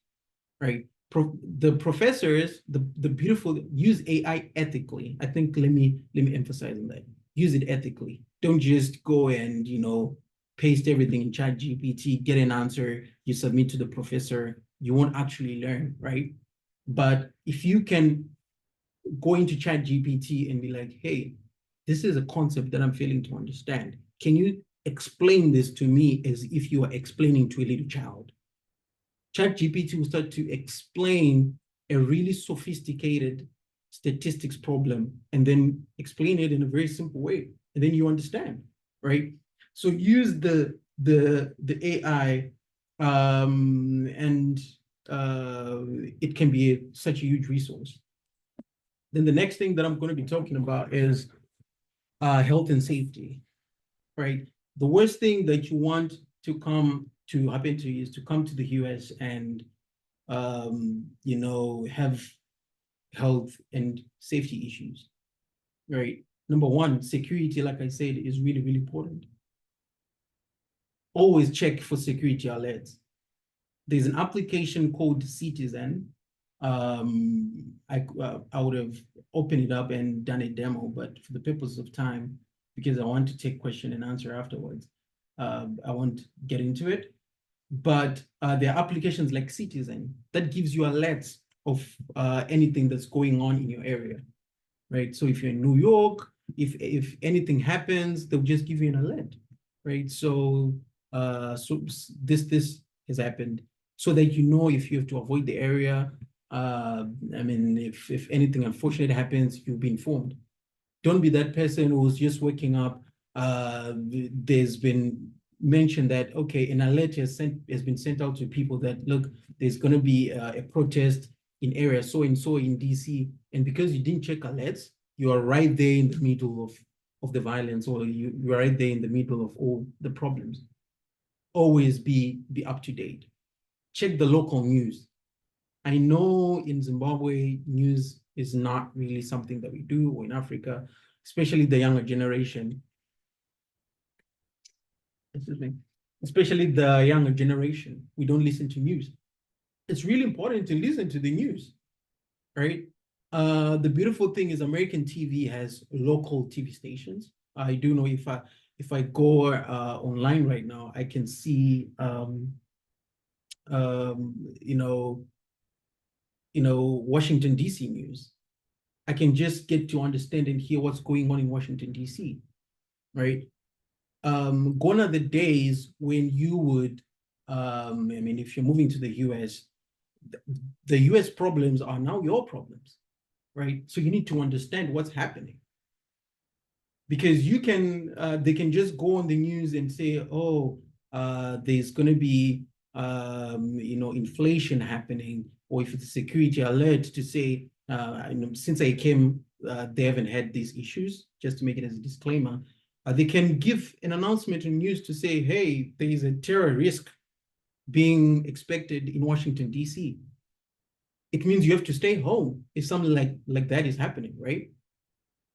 S1: Right. The professors, the beautiful, use AI ethically. I think let me emphasize on that. Use it ethically. Don't just go and, you know, paste everything in Chat GPT, get an answer, you submit to the professor, you won't actually learn, right? But if you can go into Chat GPT and be like, hey, this is a concept that I'm failing to understand. Can you explain this to me as if you are explaining to a little child? ChatGPT will start to explain a really sophisticated statistics problem and then explain it in a very simple way, and then you understand, right? So use the AI, and it can be such a huge resource. Then the next thing that I'm going to be talking about is health and safety, right? The worst thing that you want to happen to you is to come to the US and you know, have health and safety issues, right? Number one, security, like I said, is really important. always check for security alerts. There's an application called Citizen. I would have opened it up and done a demo, but for the purpose of time, because I want to take question and answer afterwards, I won't get into it. But there are applications like Citizen that gives you alerts of anything that's going on in your area, right? So if you're in New York, if anything happens, they'll just give you an alert, right? So this has happened, so that you know if you have to avoid the area. I mean, if anything unfortunate happens, you'll be informed. Don't be that person who's just waking up. There's been mentioned that, okay, an alert has been sent out to people that, look, there's going to be a protest in area so and so in DC, and because you didn't check alerts, you are right there in the middle of the violence, or you are right there in the middle of all the problems. Always be up to date. Check the local news. I know in Zimbabwe, news is not really something that we do, or in Africa, especially the younger generation. Excuse me. Especially the younger generation, we don't listen to news. It's really important to listen to the news, right? The beautiful thing is American TV has local TV stations. I do know if I go online right now, I can see Washington DC news. I can just get to understand and hear what's going on in Washington DC, right? Gone are the days when you would, I mean, if you're moving to the US, the US problems are now your problems, right? So you need to understand what's happening. Because you can, they can just go on the news and say, oh, there's going to be, inflation happening, or if it's a security alert to say, since I came, they haven't had these issues, just to make it as a disclaimer. They can give an announcement in news to say, hey, there is a terror risk being expected in Washington, DC. It means you have to stay home if something like that is happening, right?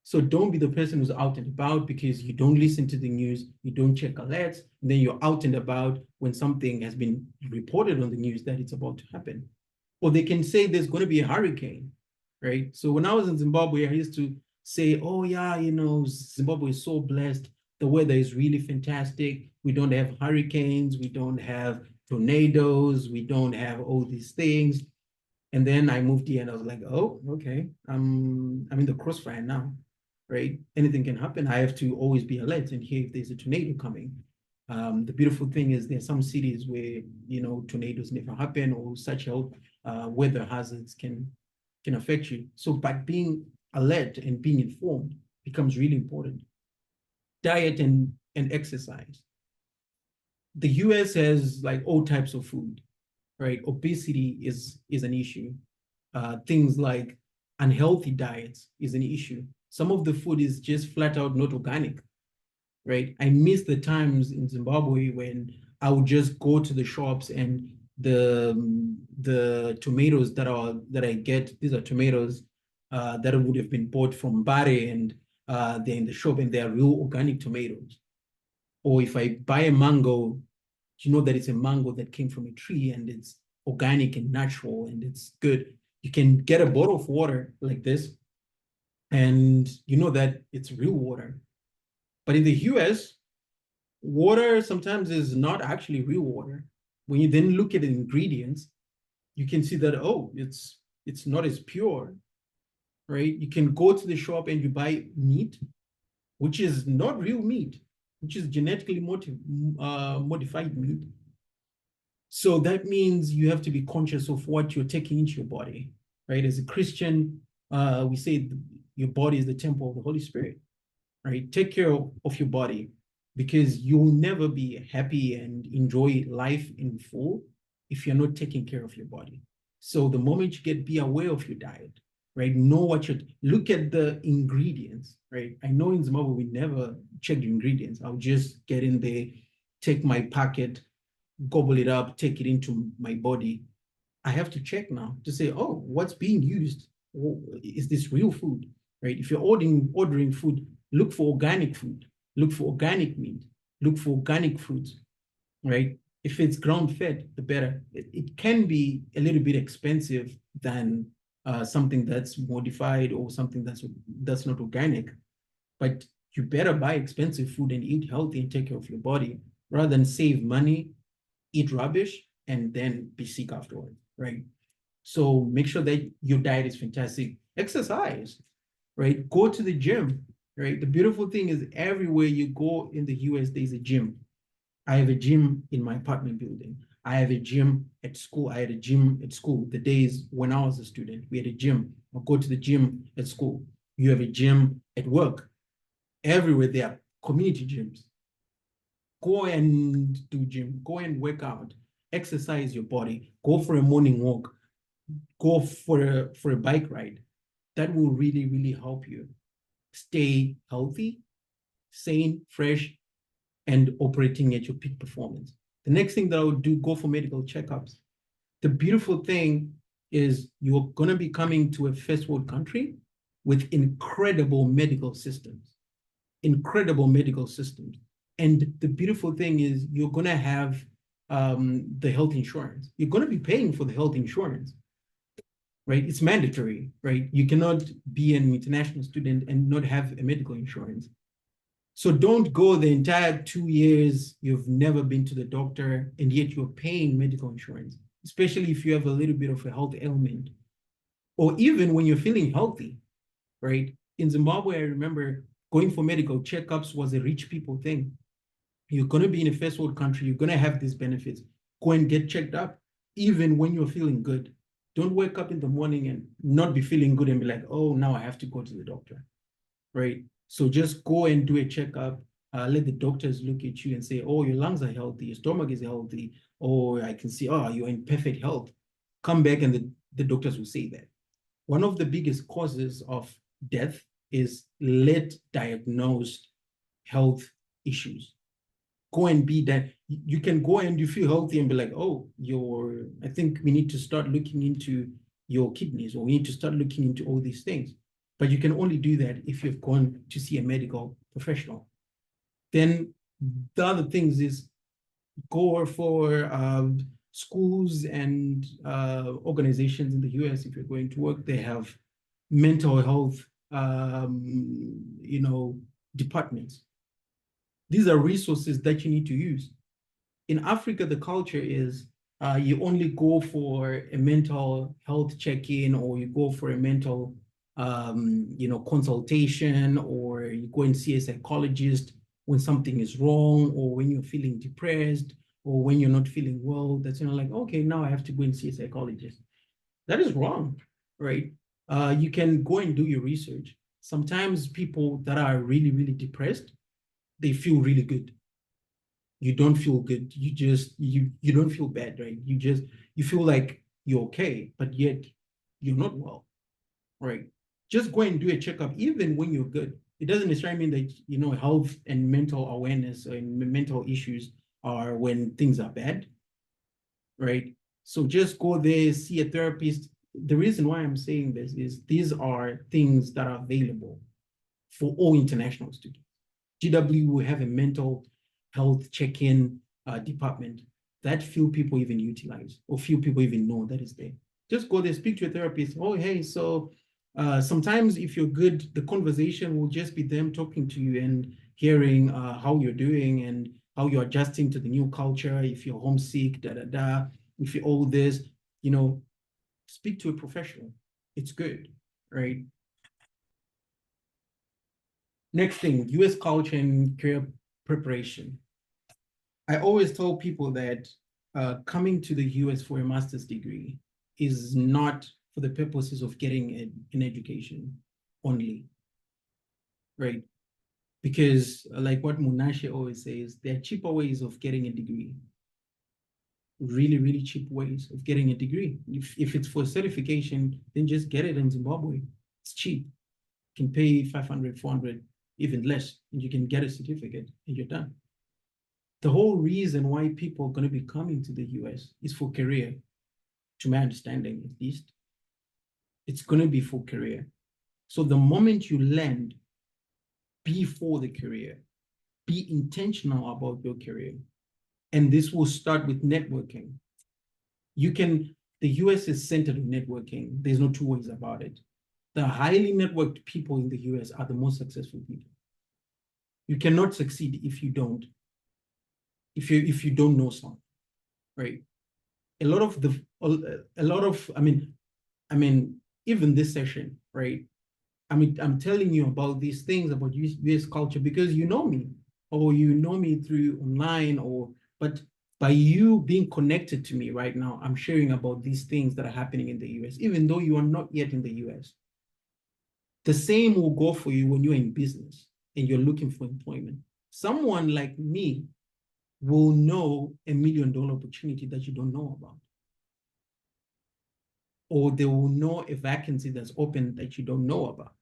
S1: So don't be the person who's out and about because you don't listen to the news, you don't check alerts, and then you're out and about when something has been reported on the news that it's about to happen. Or they can say there's going to be a hurricane, right? So when I was in Zimbabwe, I used to say, oh yeah, Zimbabwe is so blessed. The weather is really fantastic. We don't have hurricanes, we don't have tornadoes, we don't have all these things. And then I moved here and I was like, oh, okay, I'm in the crossfire now, right? Anything can happen. I have to always be alert and hear if there's a tornado coming. The beautiful thing is there are some cities where, tornadoes never happen, or such weather hazards can affect you. So by being alert and being informed becomes really important. Diet and exercise. The US has like all types of food, right? Obesity is an issue. Things like unhealthy diets is an issue. Some of the food is just flat out not organic, right? I miss the times in Zimbabwe when I would just go to the shops and the tomatoes that I get, these are tomatoes that would have been bought from Bari, and they're in the shop and they're real organic tomatoes. Or if I buy a mango, you know that it's a mango that came from a tree and it's organic and natural and it's good. You can get a bottle of water like this and you know that it's real water. But in the US, water sometimes is not actually real water. When you then look at the ingredients, you can see that, oh, it's not as pure, right? You can go to the shop and you buy meat, which is not real meat, which is genetically modified meat. So that means you have to be conscious of what you're taking into your body, right? As a Christian, we say your body is the temple of the Holy Spirit, right? Take care of your body, because you'll never be happy and enjoy life in full if you're not taking care of your body. So the moment you be aware of your diet, right? Know look at the ingredients, right? I know in Zimbabwe, we never check the ingredients. I'll just get in there, take my packet, gobble it up, take it into my body. I have to check now to say, oh, what's being used? Is this real food, right? If you're ordering food, look for organic food, look for organic meat, look for organic fruits, right? If it's ground fed, the better. It can be a little bit expensive than something that's modified or something that's not organic, but you better buy expensive food and eat healthy and take care of your body rather than save money, eat rubbish, and then be sick afterwards, right? So make sure that your diet is fantastic. Exercise, right? Go to the gym, right? The beautiful thing is everywhere you go in the US, there's a gym. I have a gym in my apartment building. I have a gym at school. I had a gym at school. The days when I was a student, we had a gym. I'll go to the gym at school. You have a gym at work. Everywhere there are community gyms. Go and do gym. Go and work out. Exercise your body. Go for a morning walk. Go for a bike ride. That will really, really help you stay healthy, sane, fresh, and operating at your peak performance. The next thing that I would do, go for medical checkups. The beautiful thing is you're going to be coming to a first world country with incredible medical systems, incredible medical systems. And the beautiful thing is you're going to have the health insurance. You're going to be paying for the health insurance, right? It's mandatory, right? You cannot be an international student and not have a medical insurance. So don't go the entire 2 years, you've never been to the doctor, and yet you're paying medical insurance, especially if you have a little bit of a health ailment, or even when you're feeling healthy, right? In Zimbabwe, I remember going for medical checkups was a rich people thing. You're going to be in a first world country, you're going to have these benefits. Go and get checked up, even when you're feeling good. Don't wake up in the morning and not be feeling good and be like, oh, now I have to go to the doctor, right? So just go and do a checkup. Let the doctors look at you and say, oh, your lungs are healthy, your stomach is healthy, or I can see, oh, you're in perfect health. Come back and the doctors will say that. One of the biggest causes of death is late diagnosed health issues. Go and be that. You can go and you feel healthy and be like, oh, I think we need to start looking into your kidneys, or we need to start looking into all these things. But you can only do that if you've gone to see a medical professional. Then the other things is go for schools and organizations in the US. If you're going to work, they have mental health, departments. These are resources that you need to use. In Africa, the culture is you only go for a mental health check-in, or you go for a mental consultation, or you go and see a psychologist when something is wrong, or when you're feeling depressed, or when you're not feeling well. That's like, okay, now I have to go and see a psychologist. That is wrong, right? You can go and do your research. Sometimes people that are really, really depressed, they feel really good. You don't feel good. You don't feel bad, right? You feel like you're okay, but yet you're not well, right? Just go and do a checkup, even when you're good. It doesn't necessarily mean that health and mental awareness and mental issues are when things are bad, right? So just go there, see a therapist. The reason why I'm saying this is these are things that are available for all international students. GW will have a mental health check-in department that few people even utilize, or few people even know that is there. Just go there, speak to a therapist. Oh, hey, so sometimes if you're good, the conversation will just be them talking to you and hearing how you're doing and how you're adjusting to the new culture. If you're homesick, if you're all this, speak to a professional. It's good, right? Next thing, US culture and career preparation. I always tell people that coming to the US for a master's degree is not for the purposes of getting an education only, right? Because like what Munashe always says, there are cheaper ways of getting a degree. Really, really cheap ways of getting a degree. If it's for certification, then just get it in Zimbabwe. It's cheap. You can pay 500, 400, even less, and you can get a certificate and you're done. The whole reason why people are going to be coming to the US is for career, to my understanding at least. It's going to be for career. So the moment you land, be for the career, be intentional about your career. And this will start with networking. The US is centered on networking. There's no two ways about it. The highly networked people in the US are the most successful people. You cannot succeed if you don't know something, right? I mean, even this session, right? I'm telling you about these things about US culture because you know me, or you know me through online, but by you being connected to me right now, I'm sharing about these things that are happening in the US, even though you are not yet in the US. The same will go for you when you're in business and you're looking for employment. Someone like me will know $1 million opportunity that you don't know about. Or they will know a vacancy that's open that you don't know about.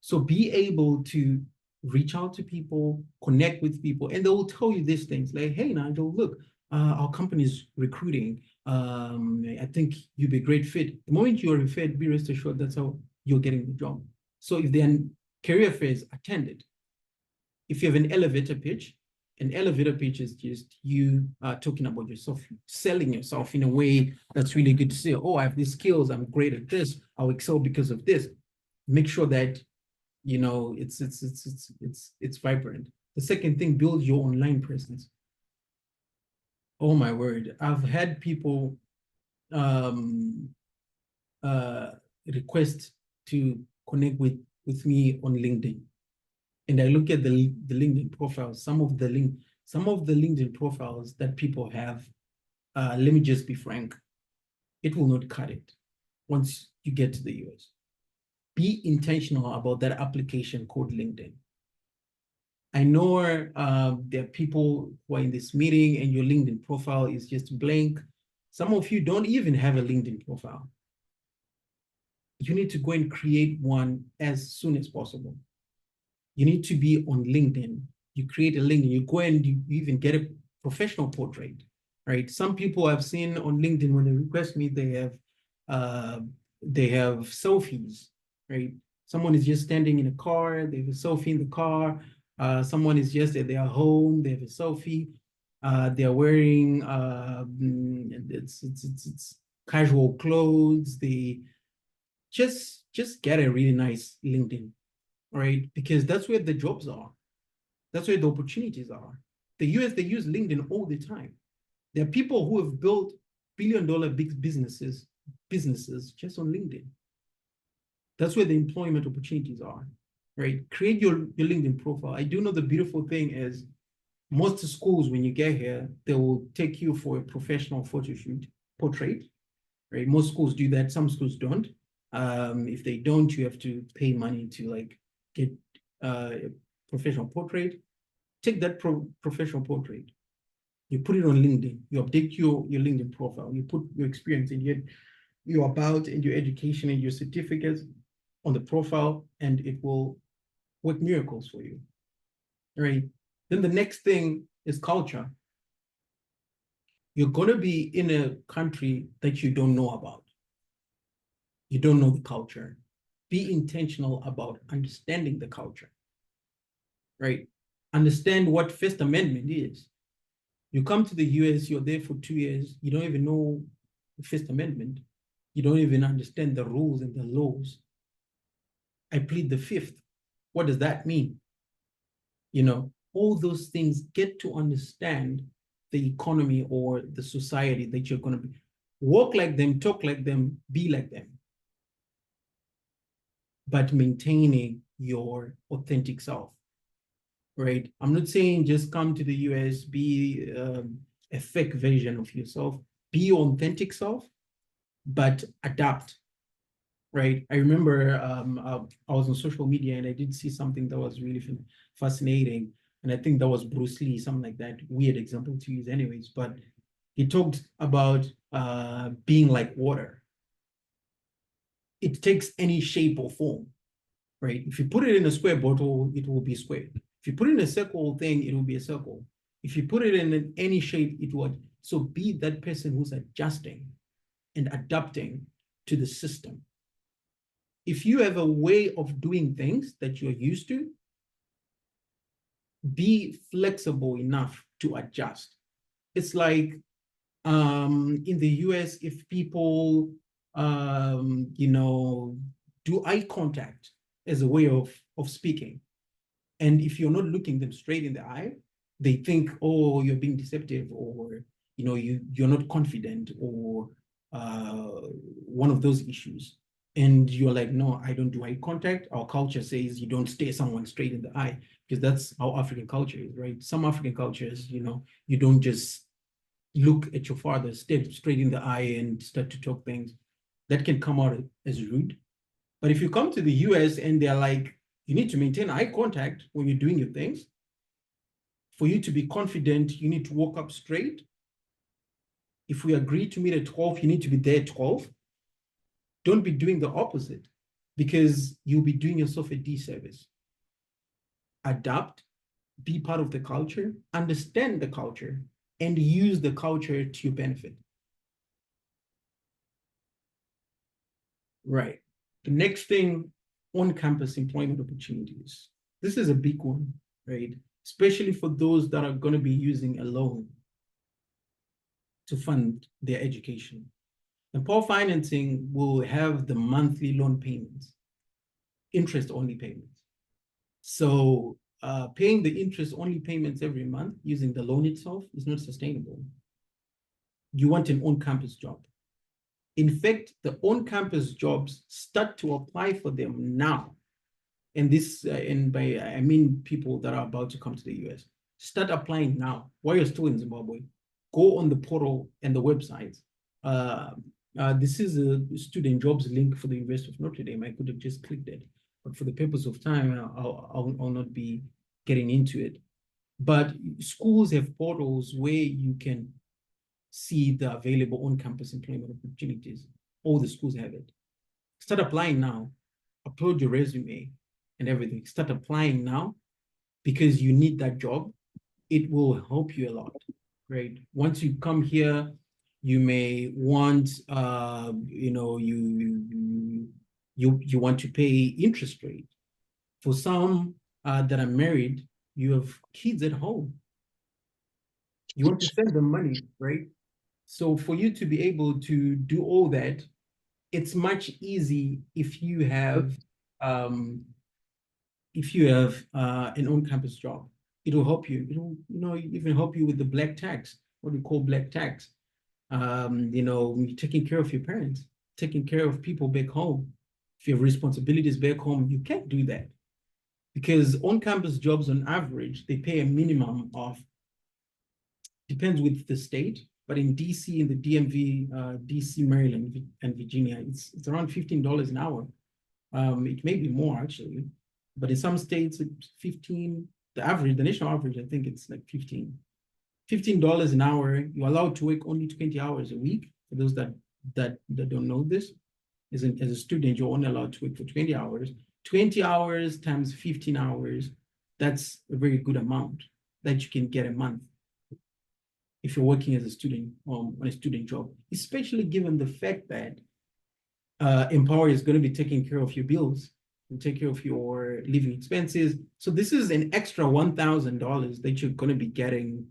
S1: So be able to reach out to people, connect with people, and they will tell you these things like, hey, Nigel, look, our company is recruiting. I think you'd be a great fit. The moment you're a fit, be rest assured that's how you're getting the job. So if they're career fairs, attend it. If you have an elevator pitch is just you talking about yourself, selling yourself in a way that's really good to say, oh, I have these skills, I'm great at this, I'll excel because of this. Make sure that it's vibrant. The second thing, build your online presence. Oh my word, I've had people request to connect with me on LinkedIn. And I look at the LinkedIn profiles, some of the LinkedIn profiles that people have, let me just be frank, it will not cut it once you get to the US. Be intentional about that application called LinkedIn. I know there are people who are in this meeting and your LinkedIn profile is just blank. Some of you don't even have a LinkedIn profile. You need to go and create one as soon as possible. You need to be on LinkedIn. You create a LinkedIn, you go and you even get a professional portrait, right? Some people I've seen on LinkedIn when they request me, they have selfies, right? Someone is just standing in a car, they have a selfie in the car. Someone is just at their home, they have a selfie. They're wearing it's casual clothes. They just get a really nice LinkedIn, right? Because that's where the jobs are. That's where the opportunities are. The US, they use LinkedIn all the time. There are people who have built billion-dollar big businesses just on LinkedIn. That's where the employment opportunities are, right? Create your LinkedIn profile. I do know the beautiful thing is most schools, when you get here, they will take you for a professional photo shoot, portrait, right? Most schools do that. Some schools don't. If they don't, you have to pay money to get a professional portrait. Take that professional portrait. You put it on LinkedIn. You update your LinkedIn profile. You put your experience and your about and your education and your certificates on the profile, and it will work miracles for you, right? Then the next thing is culture. You're going to be in a country that you don't know about. You don't know the culture. Be intentional about understanding the culture, right? Understand what First Amendment is. You come to the US, you're there for 2 years, you don't even know the First Amendment. You don't even understand the rules and the laws. I plead the Fifth. What does that mean? All those things, get to understand the economy or the society that you're going to be. Walk like them, talk like them, be like them, but maintaining your authentic self, right? I'm not saying just come to the US, be a fake version of yourself, be your authentic self, but adapt, right? I remember I was on social media and I did see something that was really fascinating. And I think that was Bruce Lee, something like that. Weird example to use anyways, but he talked about being like water. It takes any shape or form, right? If you put it in a square bottle, it will be square. If you put it in a circle thing, it will be a circle. If you put it in any shape, it would. So be that person who's adjusting and adapting to the system. If you have a way of doing things that you're used to, be flexible enough to adjust. It's like in the US, if people you know, do eye contact as a way of speaking, and if you're not looking them straight in the eye, they think, oh, you're being deceptive, or you know, you're not confident, or one of those issues. And you're like, no, I don't do eye contact. Our culture says you don't stare someone straight in the eye, because that's how African culture is, right? Some African cultures, you know, you don't just look at your father, stare straight in the eye and start to talk things. That can come out as rude. But if you come to the US and they're like, you need to maintain eye contact when you're doing your things. For you to be confident, you need to walk up straight. If we agree to meet at 12, you need to be there at 12. Don't be doing the opposite, because you'll be doing yourself a disservice. Adapt, be part of the culture, understand the culture, and use the culture to your benefit. Right. The next thing, on-campus employment opportunities. This is a big one, right? Especially for those that are going to be using a loan to fund their education. And poor financing will have the monthly loan payments, interest-only payments. So paying the interest-only payments every month using the loan itself is not sustainable. You want an on-campus job. In fact, the on-campus jobs, start to apply for them now. And this, and by I mean people that are about to come to the US. Start applying now while you're still in Zimbabwe. Go on the portal and the website. This is a student jobs link for the University of Notre Dame. I could have just clicked it, but for the purpose of time, I'll not be getting into it. But schools have portals where you can see the available on-campus employment opportunities. All the schools have it. Start applying now. Upload your resume and everything. Start applying now, because you need that job. It will help you a lot, right? Once you come here, you may want, you know, you want to pay interest rate. For some that are married, you have kids at home. You want to send them money, right? So for you to be able to do all that, it's much easy if you have an on-campus job. It'll help you. It'll, you know, even help you with the black tax, what we call black tax. You know, taking care of your parents, taking care of people back home. If you have responsibilities back home, you can't do that, because on-campus jobs on average, they pay a minimum of, depends with the state, but in DC, in the DMV, DC, Maryland, and Virginia, it's around $15 an hour. It may be more actually, but in some states it's 15. The average, the national average, I think it's like 15. $15 an hour. You're allowed to work only 20 hours a week. For those that don't know this, as a student, you're only allowed to work for 20 hours. 20 hours times 15 hours, that's a very good amount that you can get a month if you're working as a student on a student job, especially given the fact that Empower is going to be taking care of your bills and take care of your living expenses. So this is an extra $1,000 that you're going to be getting,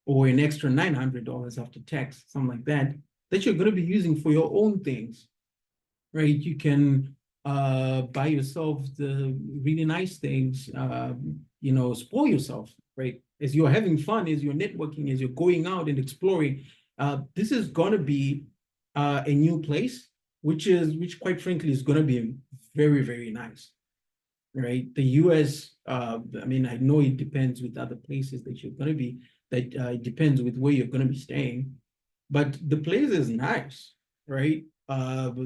S1: or an extra $900 after tax, something like that, that you're going to be using for your own things, right? You can buy yourself the really nice things, you know, spoil yourself, right? As you're having fun, as you're networking, as you're going out and exploring, this is going to be a new place, which quite frankly is going to be very, very nice, right? The US, I mean, I know it depends with other places that you're going to be, that it depends with where you're going to be staying, but the place is nice, right?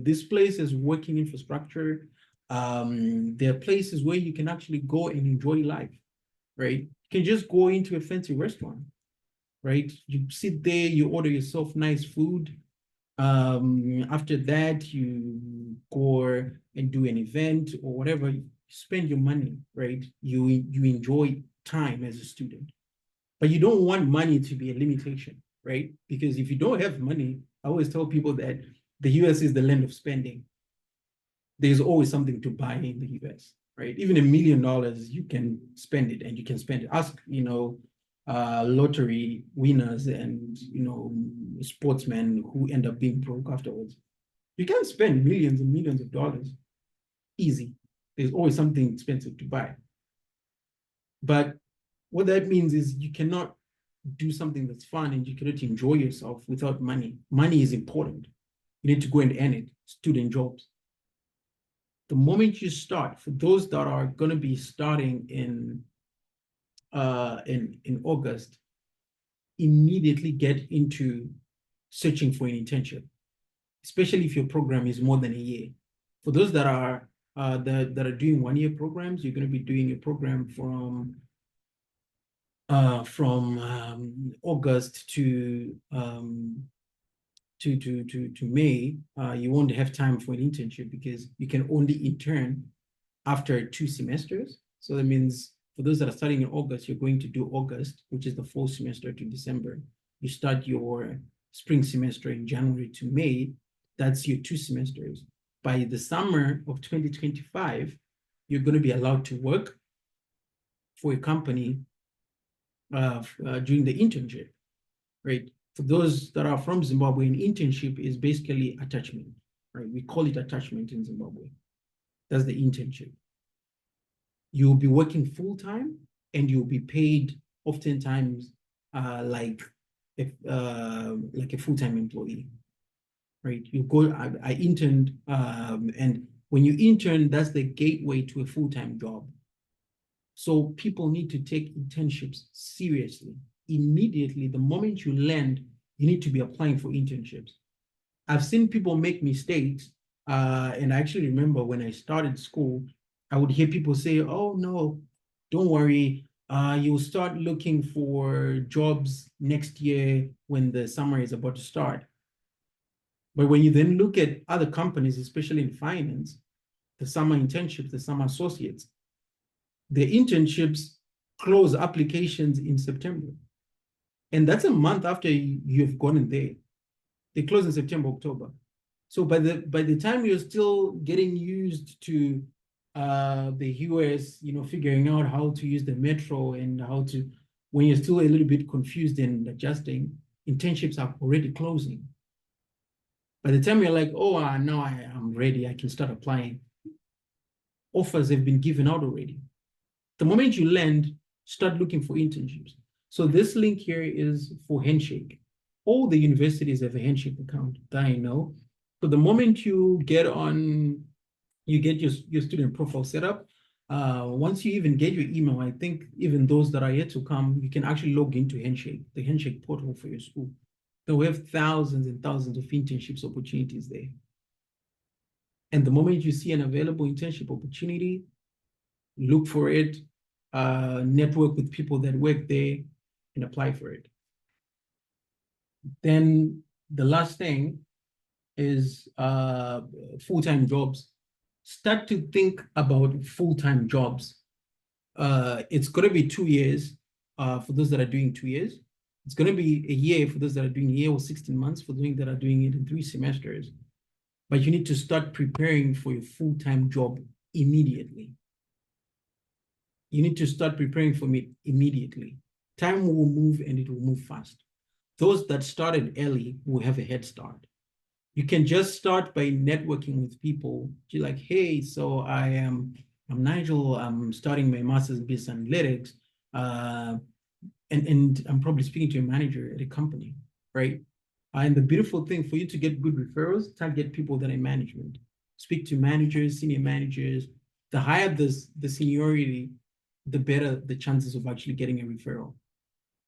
S1: This place is working infrastructure. There are places where you can actually go and enjoy life, right? You can just go into a fancy restaurant, right? You sit there, you order yourself nice food. After that, you go and do an event or whatever. You spend your money, right? You enjoy time as a student, but you don't want money to be a limitation, right? Because if you don't have money, I always tell people that the US is the land of spending. There's always something to buy in the US. right? Even $1 million, you can spend it, and you can spend it. Ask, lottery winners and, sportsmen who end up being broke afterwards. You can spend millions and millions of dollars. Easy. There's always something expensive to buy. But what that means is you cannot do something that's fun and you cannot enjoy yourself without money. Money is important. You need to go and earn it. Student jobs. The moment you start, for those that are going to be starting in August, immediately get into searching for an internship, especially if your program is more than a year. For those that are doing 1-year programs, you're going to be doing a program from August to May. You won't have time for an internship because you can only intern after 2 semesters. So that means for those that are starting in August, you're going to do August, which is the fall semester, to December. You start your spring semester in January to May. That's your 2 semesters. By the summer of 2025, you're going to be allowed to work for a company during the internship, right? For those that are from Zimbabwe, an internship is basically attachment, right? We call it attachment in Zimbabwe. That's the internship. You'll be working full-time and you'll be paid oftentimes like a full-time employee, right? You go, I interned, and when you intern, that's the gateway to a full-time job. So people need to take internships seriously. Immediately, the moment you land, you need to be applying for internships. I've seen people make mistakes, and I actually remember when I started school, I would hear people say, oh, no, don't worry. You'll start looking for jobs next year when the summer is about to start. But when you then look at other companies, especially in finance, the summer internships, the summer associates, the internships close applications in September. And that's a month after you've gone in there. They close in September, October. So by the time you're still getting used to the US, figuring out how to use the metro and when you're still a little bit confused and adjusting, internships are already closing. By the time you're like, oh, now I'm ready, I can start applying, offers have been given out already. The moment you land, start looking for internships. So this link here is for Handshake. All the universities have a Handshake account that I know. So the moment you get your student profile set up, once you even get your email, I think even those that are yet to come, you can actually log into Handshake, the Handshake portal for your school. So we have thousands and thousands of internships opportunities there. And the moment you see an available internship opportunity, look for it, network with people that work there, and apply for it. Then the last thing is full-time jobs. Start to think about full-time jobs. It's going to be 2 years for those that are doing 2 years. It's going to be a year for those that are doing a year or 16 months for those that are doing it in 3 semesters. But you need to start preparing for your full-time job immediately. You need to start preparing for it immediately. Time will move and it will move fast. Those that started early will have a head start. You can just start by networking with people. You're like, hey, so I'm Nigel. I'm starting my master's in business analytics. And I'm probably speaking to a manager at a company, right? And the beautiful thing for you to get good referrals, target people that are in management. Speak to managers, senior managers. The higher the seniority, the better the chances of actually getting a referral,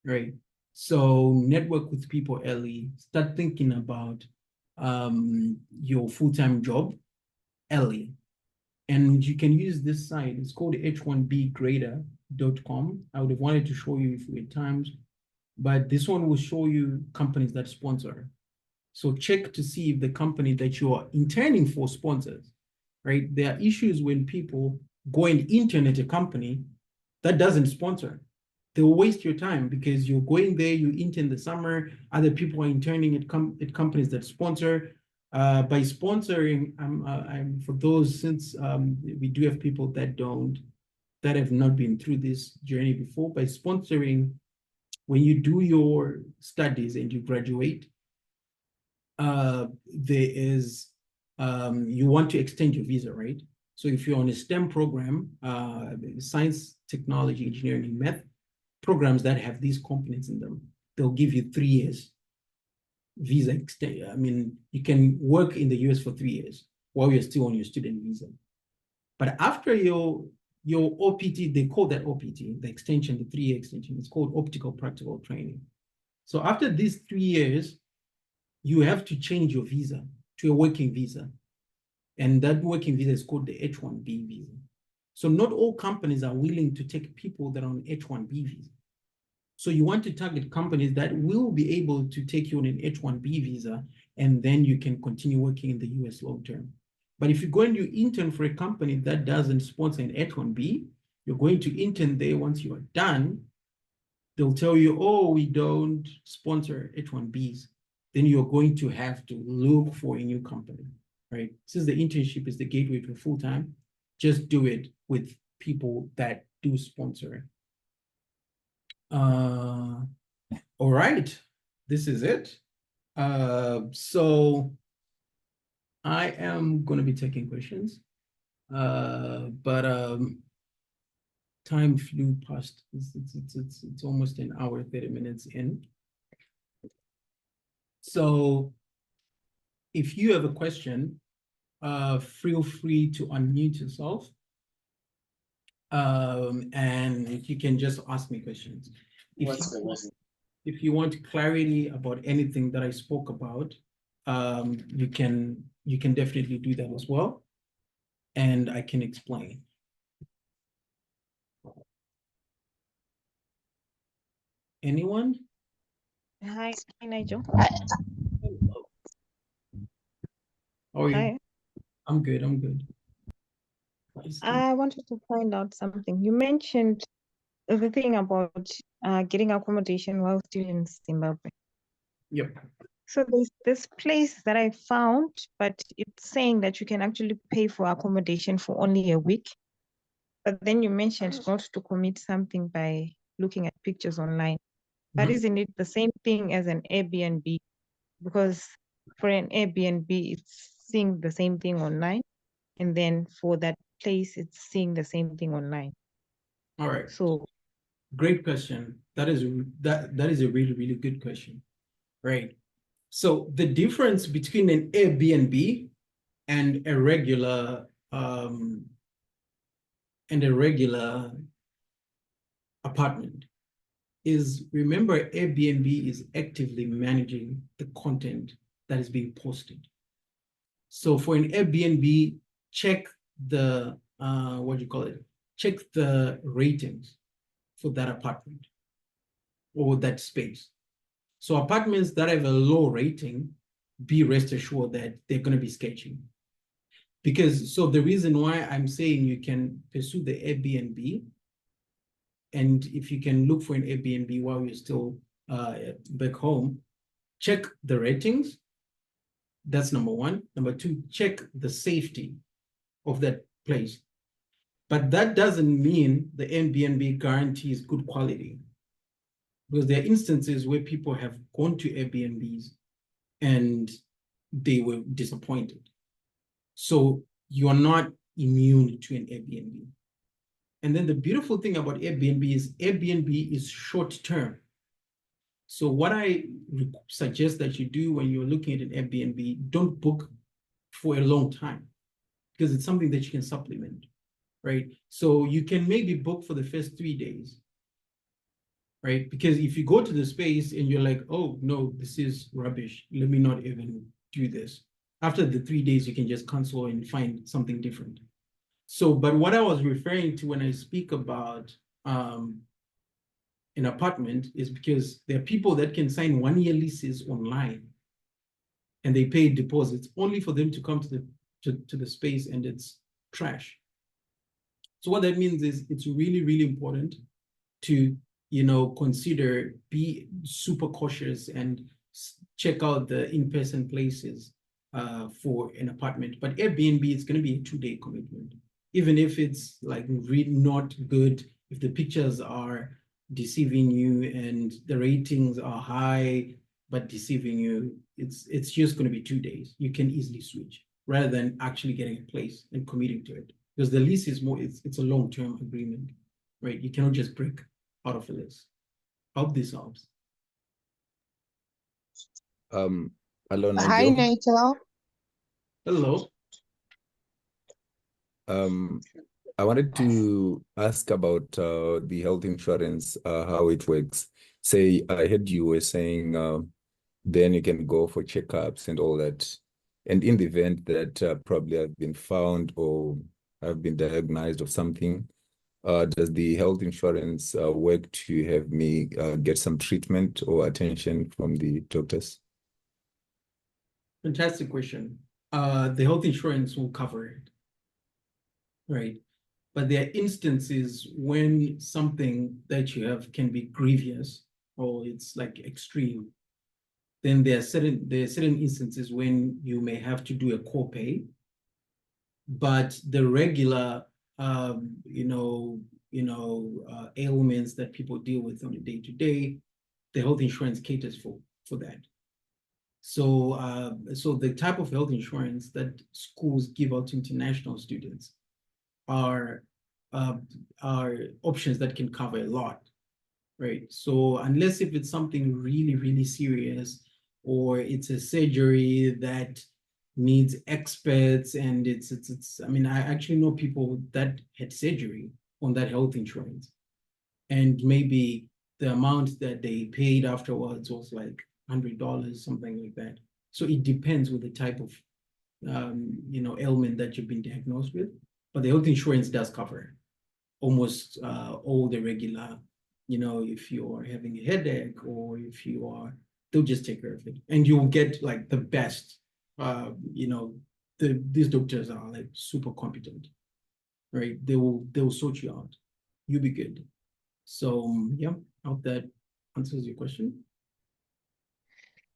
S1: right? So network with people early. Start thinking about your full-time job early. And you can use this site. It's called h1bgrader.com. I would have wanted to show you if we had times, but this one will show you companies that sponsor. So check to see if the company that you are interning for sponsors, right? There are issues when people go and intern at a company that doesn't sponsor. They'll waste your time because you're going there, you intern the summer, other people are interning at companies that sponsor. By sponsoring, I'm for those, since we do have people that have not been through this journey before. By sponsoring, when you do your studies and you graduate, there is you want to extend your visa, right? So if you're on a STEM program, science, technology, engineering, and math programs that have these components in them, they'll give you 3 years visa extend. I mean, you can work in the US for 3 years while you're still on your student visa. But after your OPT, they call that OPT, the extension, the 3-year extension. It's called optical practical training. So after these 3 years, you have to change your visa to a working visa. And that working visa is called the H-1B visa. So not all companies are willing to take people that are on H-1B visa. So you want to target companies that will be able to take you on an H-1B visa, and then you can continue working in the US long term. But if you're going to intern for a company that doesn't sponsor an H-1B, you're going to intern there. Once you are done, they'll tell you, oh, we don't sponsor H-1Bs. Then you're going to have to look for a new company, right? Since the internship is the gateway to full-time, just do it with people that do sponsor it. All right, this is it. So I am going to be taking questions, but time flew past. It's almost an hour, 30 minutes in. So if you have a question, feel free to unmute yourself. And you can just ask me questions. If you want clarity about anything that I spoke about, you can definitely do that as well, and I can explain. Anyone?
S2: Hi, Nigel.
S1: Oh, yeah.
S2: Hi.
S1: I'm good. I'm good.
S2: I wanted to find out something. You mentioned the thing about getting accommodation while still in Zimbabwe.
S1: Yep.
S2: So there's this place that I found, but it's saying that you can actually pay for accommodation for only a week. But then you mentioned not to commit something by looking at pictures online. But isn't it the same thing as an Airbnb? Because for an Airbnb, it's seeing the same thing online. And then for that place, it's seeing the same thing online.
S1: All right.
S2: So
S1: great question. That is a really, really good question. Right. So the difference between an Airbnb and a regular apartment is, remember, Airbnb is actively managing the content that is being posted. So for an Airbnb, check the check the ratings for that apartment or that space. So apartments that have a low rating, be rest assured that they're going to be sketchy. Because, so the reason why I'm saying you can pursue the Airbnb, and if you can look for an Airbnb while you're still back home, check the ratings. That's number one. Number two, check the safety of that place. But that doesn't mean the Airbnb guarantees good quality, because there are instances where people have gone to Airbnbs and they were disappointed. So you are not immune to an Airbnb. And then the beautiful thing about Airbnb is short term. So what I suggest that you do when you're looking at an Airbnb, don't book for a long time, because it's something that you can supplement, right? So you can maybe book for the first 3 days, right? Because if you go to the space and you're like, oh, no, this is rubbish, let me not even do this. After the 3 days, you can just cancel and find something different. So, but what I was referring to when I speak about an apartment is because there are people that can sign 1-year leases online and they pay deposits only for them to come to the space and it's trash. So what that means is it's really, really important to, consider, be super cautious and check out the in-person places for an apartment. But Airbnb, it's going to be a 2-day commitment. Even if it's like really not good, if the pictures are deceiving you and the ratings are high but deceiving you, it's just going to be 2 days. You can easily switch rather than actually getting a place and committing to it, because the lease is more, it's a long-term agreement, right? You cannot just break out of a lease. Hope this helps.
S3: Hello,
S4: Hi,
S3: Nigel.
S4: Nigel.
S1: Hello.
S3: I wanted to ask about the health insurance, how it works. Say, I heard you were saying then you can go for checkups and all that. And in the event that probably I've been found or I've been diagnosed of something, does the health insurance work to have me get some treatment or attention from the doctors?
S1: Fantastic question. The health insurance will cover it, right? But there are instances when something that you have can be grievous or it's like extreme. Then there are certain instances when you may have to do a copay, but the regular ailments that people deal with on a day-to-day, the health insurance caters for that. So so the type of health insurance that schools give out to international students are options that can cover a lot, right? So unless if it's something really, really serious, or it's a surgery that needs experts, and it's I mean, I actually know people that had surgery on that health insurance, and maybe the amount that they paid afterwards was like $100, something like that. So it depends with the type of ailment that you've been diagnosed with, but the health insurance does cover almost all the regular, if you're having a headache or if you are, they'll just take care of it, and you'll get like the best. These doctors are like super competent, right? They'll sort you out. You'll be good. So yeah, I hope that answers your question.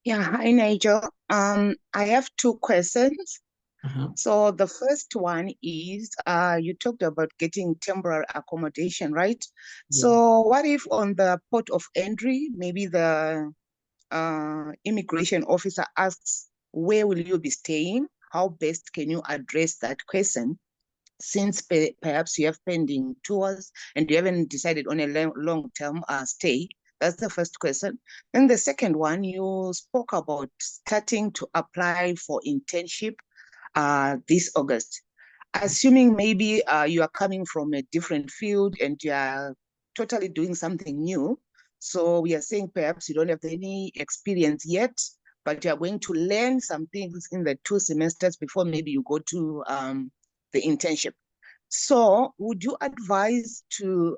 S4: Yeah, hi, Nigel. I have two questions. So the first one is, you talked about getting temporary accommodation, right?
S1: Yeah.
S4: So what if on the port of entry, maybe the immigration officer asks, where will you be staying? How best can you address that question? Since perhaps you have pending tours and you haven't decided on a long-term stay? That's the first question. Then the second one, you spoke about starting to apply for internship this August. Assuming maybe you are coming from a different field and you are totally doing something new. So we are saying perhaps you don't have any experience yet, but you are going to learn some things in the 2 semesters before maybe you go to the internship. So would you advise to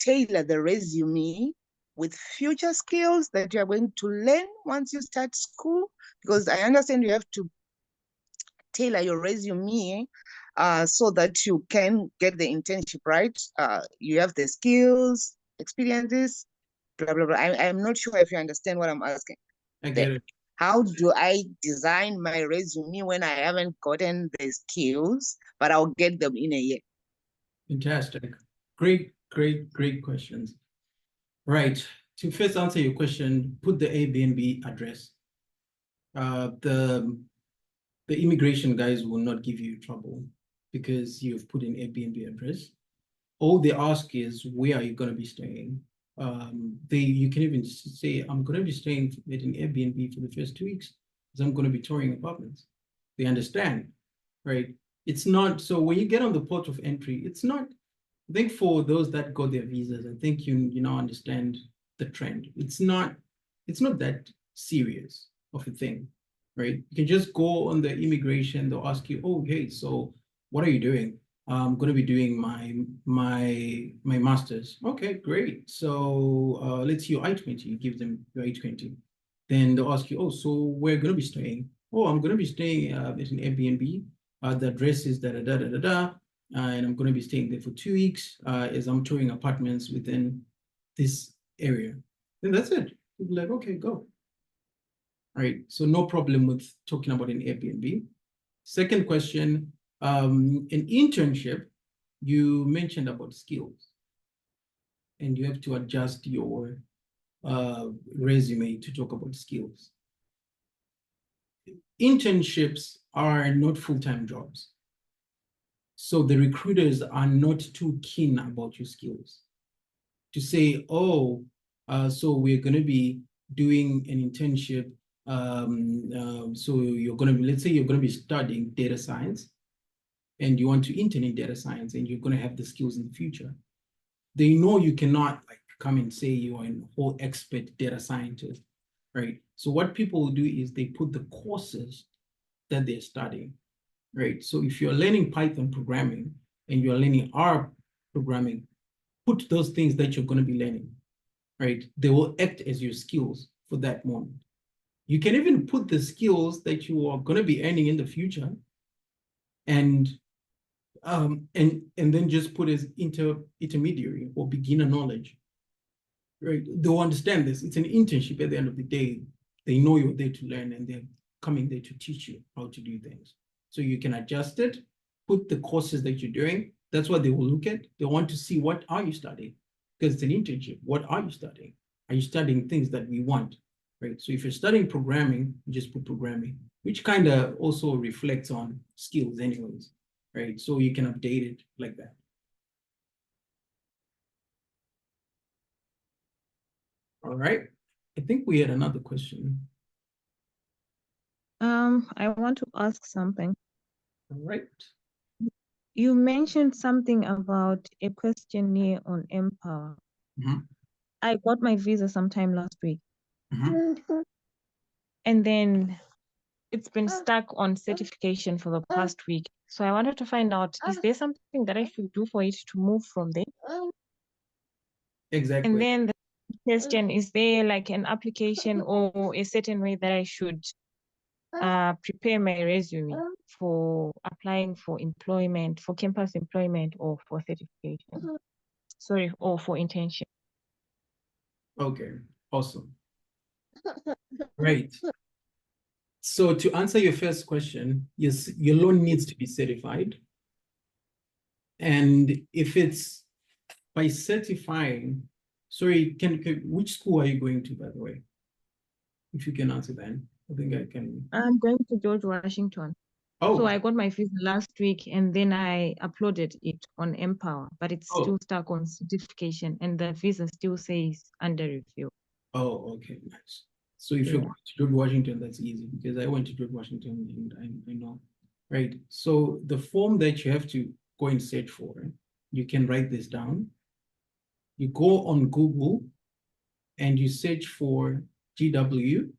S4: tailor the resume with future skills that you are going to learn once you start school? Because I understand you have to tailor your resume so that you can get the internship, right? You have the skills, experiences, blah, blah, blah. I'm not sure if you understand what I'm asking.
S1: I get it.
S4: How do I design my resume when I haven't gotten the skills, but I'll get them in a year?
S1: Fantastic. Great questions. Right. To first answer your question, put the Airbnb address. The immigration guys will not give you trouble because you've put in Airbnb address. All they ask is, where are you going to be staying? You can even say, I'm going to be staying at an Airbnb for the first 2 weeks because I'm going to be touring apartments. They understand, right? It's not, so when you get on the port of entry, it's not, I think for those that got their visas, I think you now understand the trend. It's not that serious of a thing, right? You can just go on the immigration, they'll ask you, oh, hey, so what are you doing? I'm going to be doing my master's. Okay, great. So let's see your I-20. You give them your I-20. Then they'll ask you, oh, so we're going to be staying. Oh, I'm going to be staying at an Airbnb. The address is da-da-da-da-da-da. And I'm going to be staying there for 2 weeks as I'm touring apartments within this area. Then that's it. You'll be like, okay, go. right? So no problem with talking about an Airbnb. Second question, an internship, you mentioned about skills, and you have to adjust your resume to talk about skills. Internships are not full-time jobs. So the recruiters are not too keen about your skills. To say, oh, so we're going to be doing an internship. So you're going to be, let's say you're going to be studying data science and you want to intern in data science and you're going to have the skills in the future. They know you cannot like come and say you are a whole expert data scientist, right? So what people will do is they put the courses that they're studying, right? So if you're learning Python programming and you're learning R programming, put those things that you're going to be learning, right? They will act as your skills for that moment. You can even put the skills that you are going to be earning in the future and then just put as intermediary or beginner knowledge, right? They'll understand this. It's an internship at the end of the day. They know you're there to learn and they're coming there to teach you how to do things. So you can adjust it, put the courses that you're doing. That's what they will look at. They want to see what are you studying? Because it's an internship. What are you studying? Are you studying things that we want, right? So if you're studying programming, you just put programming, which kind of also reflects on skills anyways, right? So you can update it like that. All right. I think we had another question.
S2: I want to ask something.
S1: All right.
S2: You mentioned something about a questionnaire on Empower.
S1: Mhm.
S2: I got my visa sometime last week.
S1: Mhm.
S2: And then it's been stuck on certification for the past week. So I wanted to find out, is there something that I should do for it to move from there?
S1: Exactly.
S2: And then the question, is there like an application or a certain way that I should prepare my resume for applying for employment, for campus employment or for certification? Sorry, or for internship.
S1: Okay, awesome. Great. So to answer your first question, yes, your loan needs to be certified. And if it's by certifying, sorry, which school are you going to, by the way? If you can answer that, I think I can.
S2: I'm going to George Washington.
S1: Oh,
S2: So I got my visa last week and then I uploaded it on Empower, but it's
S1: Oh.
S2: still stuck on certification and the visa still says under review.
S1: Oh, okay, nice. So if you're
S2: Yeah.
S1: going to George Washington, that's easy because I went to George Washington and I know. Right. So the form that you have to go and search for, you can write this down. You go on Google and you search for GW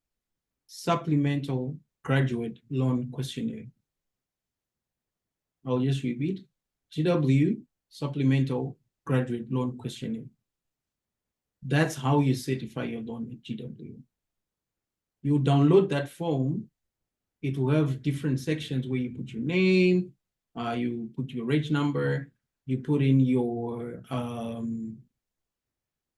S1: Supplemental Graduate Loan Questionnaire. I'll just repeat, GW Supplemental Graduate Loan Questionnaire. That's how you certify your loan at GW. You download that form. It will have different sections where you put your name, you put your reg number, you put in your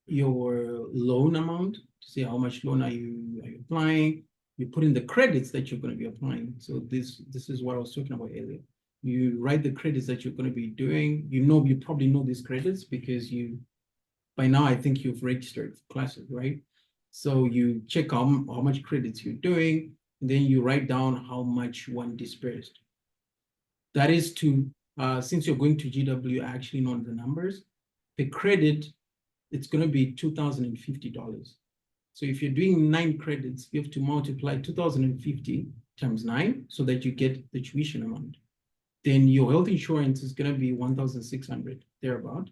S1: loan amount to say how much loan are you applying. You put in the credits that you're going to be applying. So this is what I was talking about earlier. You write the credits that you're going to be doing. You probably know these credits because by now I think you've registered classes, right? So you check how much credits you're doing, and then you write down how much one dispersed. That is since you're going to GW, I actually know the numbers. The credit, it's going to be $2,050. So if you're doing 9 credits, you have to multiply 2,050 times 9 so that you get the tuition amount. Then your health insurance is going to be 1,600 thereabout.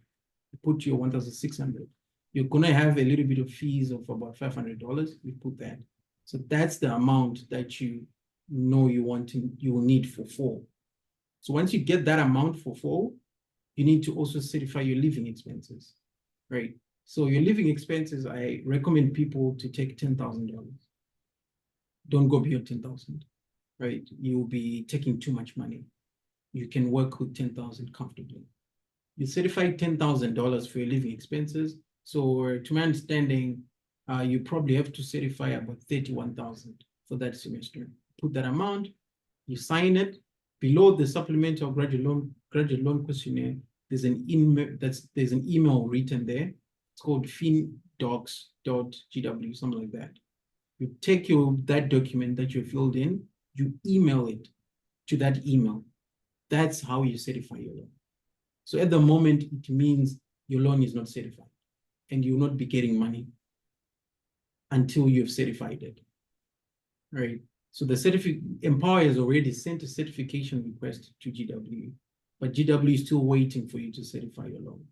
S1: You put your 1,600. You're going to have a little bit of fees of about $500. You put that. So that's the amount that you know you will need for fall. So once you get that amount for fall, you need to also certify your living expenses, right? So your living expenses, I recommend people to take $10,000. Don't go beyond 10,000, right? You'll be taking too much money. You can work with 10,000 comfortably. You certify $10,000 for your living expenses. So to my understanding, you probably have to certify about 31,000 for that semester. Put that amount, you sign it. Below the supplemental graduate loan questionnaire, there's an email written there. It's called findocs.gw, something like that. You take that document that you filled in, you email it to that email. That's how you certify your loan. So at the moment, it means your loan is not certified and you will not be getting money until you've certified it. Right? So the Empower has already sent a certification request to GW, but GW is still waiting for you to certify your loan.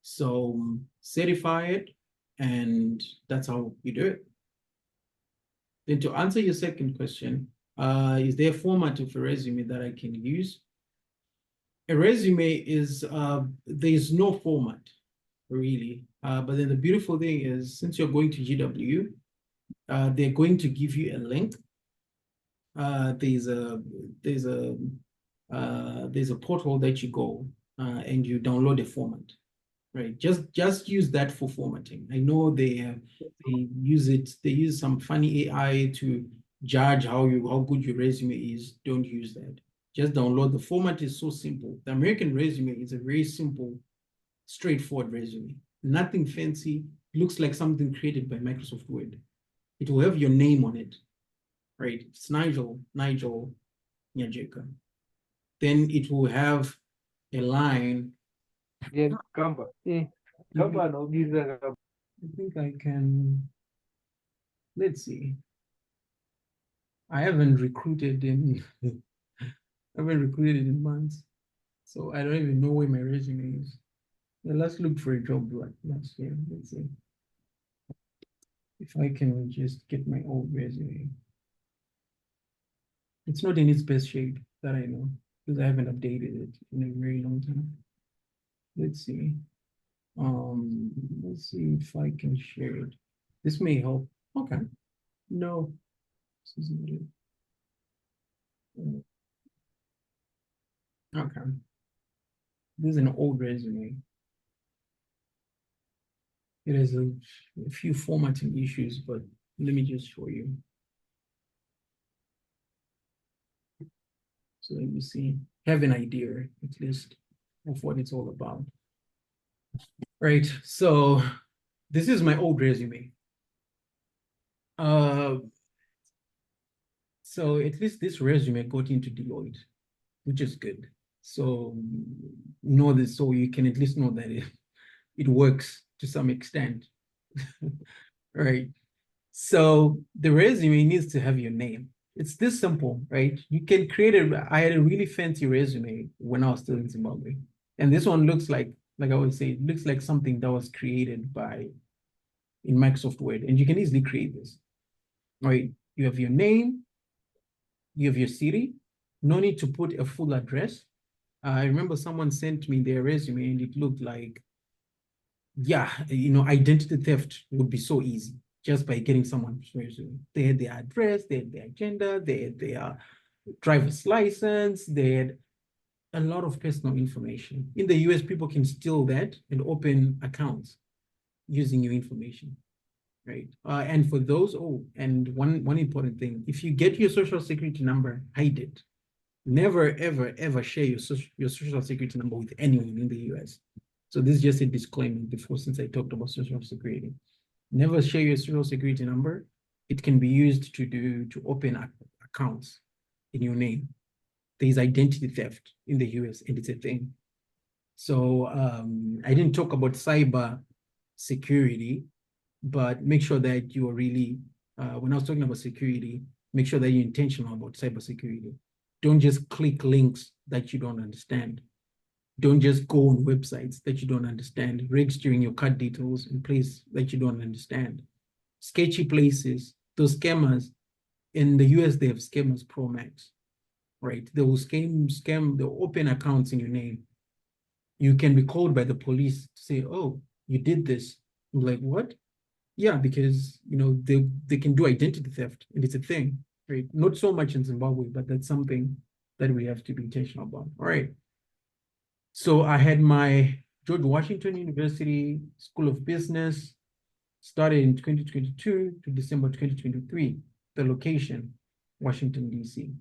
S1: So certify it, and that's how you do it. Then to answer your second question, is there a format of a resume that I can use? A resume is, there's no format, really. But then the beautiful thing is, since you're going to GW, they're going to give you a link. There's a portal that you go and you download a format, right? Just use that for formatting. I know they use some funny AI to judge how good your resume is. Don't use that. Just download. The format is so simple. The American resume is a very simple, straightforward resume. Nothing fancy. Looks like something created by Microsoft Word. It will have your name on it. Right, it's Nigel Nyajeka. Then it will have a line.
S5: Yeah, Kamba. Yeah, Kamba no giza.
S1: I think I can. Let's see. I haven't recruited in months, so I don't even know where my resume is. Yeah, let's look for a job like last year. Let's see if I can just get my old resume. It's not in its best shape that I know, because I haven't updated it in a very long time. Let's see. Let's see if I can share it. This may help. Okay. No, this is not it. Okay. This is an old resume. It has a few formatting issues, but let me just show you. So let me see, have an idea at least of what it's all about. Right, so this is my old resume. So at least this resume got into Deloitte, which is good. So know this, so you can at least know that it works to some extent. Right. So the resume needs to have your name. It's this simple, right? You can create I had a really fancy resume when I was still in Zimbabwe. And this one looks like I always say, it looks like something that was created in Microsoft Word. And you can easily create this, right? You have your name, you have your city, no need to put a full address. I remember someone sent me their resume and it looked like, yeah, identity theft would be so easy just by getting someone's resume. They had their address, they had their agenda, they had their driver's license, they had a lot of personal information. In the US, people can steal that and open accounts using your information, right? And for those, and one important thing, if you get your social security number, hide it. Never, ever, ever share your social security number with anyone in the US. So this is just a disclaimer before, since I talked about social security. Never share your social security number. It can be used to open accounts in your name. There's identity theft in the US, and it's a thing. So I didn't talk about cyber security, but make sure that you are really, when I was talking about security, make sure that you're intentional about cyber security. Don't just click links that you don't understand. Don't just go on websites that you don't understand, registering your card details in place that you don't understand. Sketchy places, those scammers. In the US, they have scammers Pro Max, right? They will scam, they'll open accounts in your name. You can be called by the police to say, oh, you did this. I'm like, what? Yeah, because they can do identity theft, and it's a thing, right? Not so much in Zimbabwe, but that's something that we have to be intentional about. All right. So I had my George Washington University School of Business, started in 2022 to December 2023. the location, Washington, DC.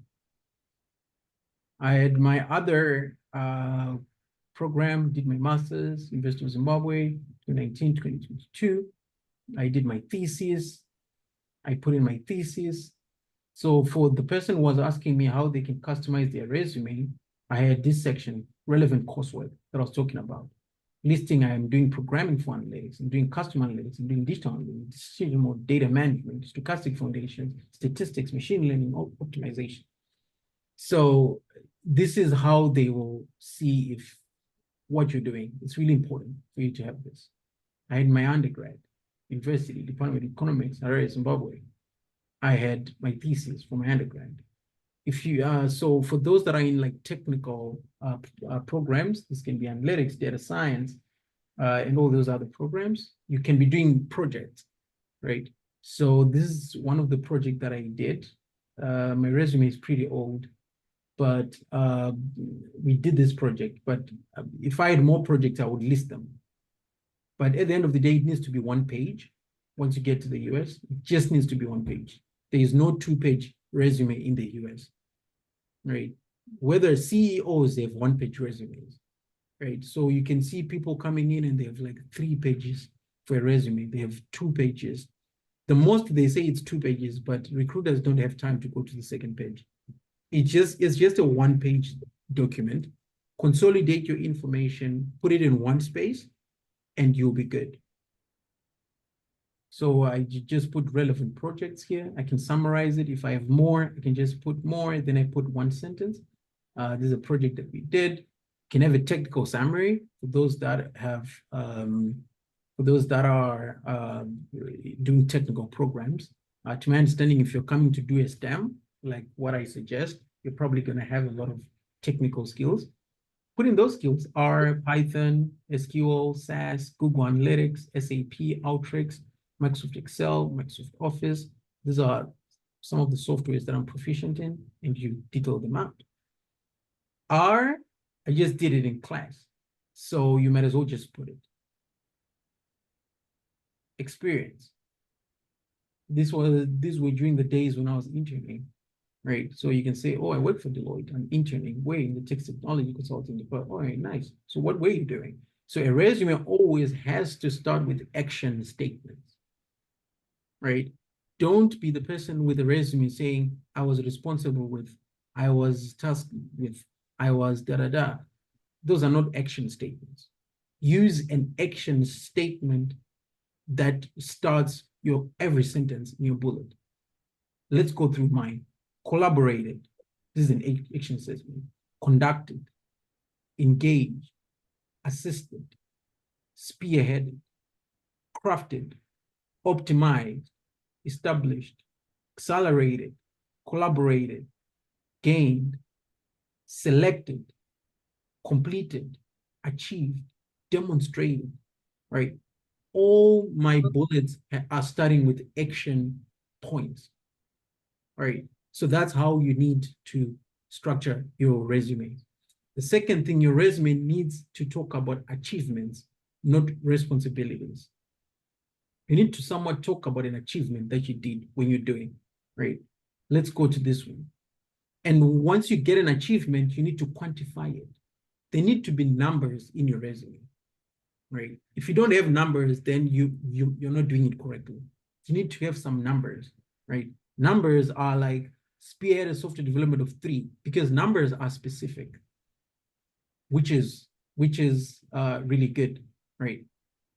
S1: I had my other program, did my master's, University of Zimbabwe, 2019, 2022. I did my thesis. I put in my thesis. So for the person who was asking me how they can customize their resume, I had this section, relevant coursework, that I was talking about. Listing, I am doing programming for analytics, I'm doing customer analytics, I'm doing digital analytics, decision mode, data management, stochastic foundations, statistics, machine learning, optimization. So this is how they will see if what you're doing. It's really important for you to have this. I had my undergrad, university, Department of Economics, Harare, Zimbabwe. I had my thesis for my undergrad. If you so for those that are in like technical programs, this can be analytics, data science, and all those other programs, you can be doing projects, right? So this is one of the projects that I did. My resume is pretty old, but we did this project. But if I had more projects, I would list them. But at the end of the day, it needs to be one page. Once you get to the US, it just needs to be one page. There is no two-page resume in the US, right? Whether CEOs, they have one-page resumes, right? So you can see people coming in and they have like 3 pages for a resume. They have 2 pages. The most they say it's 2 pages, but recruiters don't have time to go to the second page. It's just a one-page document. Consolidate your information, put it in one space, and you'll be good. So I just put relevant projects here. I can summarize it. If I have more, I can just put more. Then I put one sentence. This is a project that we did. Can have a technical summary for those that have, for those that are doing technical programs. To my understanding, if you're coming to do a STEM, like what I suggest, you're probably going to have a lot of technical skills. Putting those skills are Python, SQL, SAS, Google Analytics, SAP, Outrex, Microsoft Excel, Microsoft Office. These are some of the softwares that I'm proficient in, and you detail them out. R, I just did it in class, so you might as well just put it. Experience. These were during the days when I was interning, right? So you can say, oh, I work for Deloitte, I'm interning, way in the tech technology consulting department. All right, nice. So what were you doing? So a resume always has to start with action statements, right? Don't be the person with a resume saying, I was responsible with, I was tasked with, I was da-da-da. Those are not action statements. Use an action statement that starts your every sentence in your bullet. Let's go through mine. Collaborated. This is an action statement. Conducted. Engaged. Assisted. Spearheaded. Crafted. Optimized. Established. Accelerated. Collaborated. Gained. Selected. Completed. Achieved. Demonstrated. Right? All my bullets are starting with action points. Right? So that's how you need to structure your resume. The second thing, your resume needs to talk about achievements, not responsibilities. You need to somewhat talk about an achievement that you did when you're doing, right? Let's go to this one. And once you get an achievement, you need to quantify it. There need to be numbers in your resume, right? If you don't have numbers, then you're not doing it correctly. You need to have some numbers, right? Numbers are like spearhead a software development of 3, because numbers are specific, which is really good, right?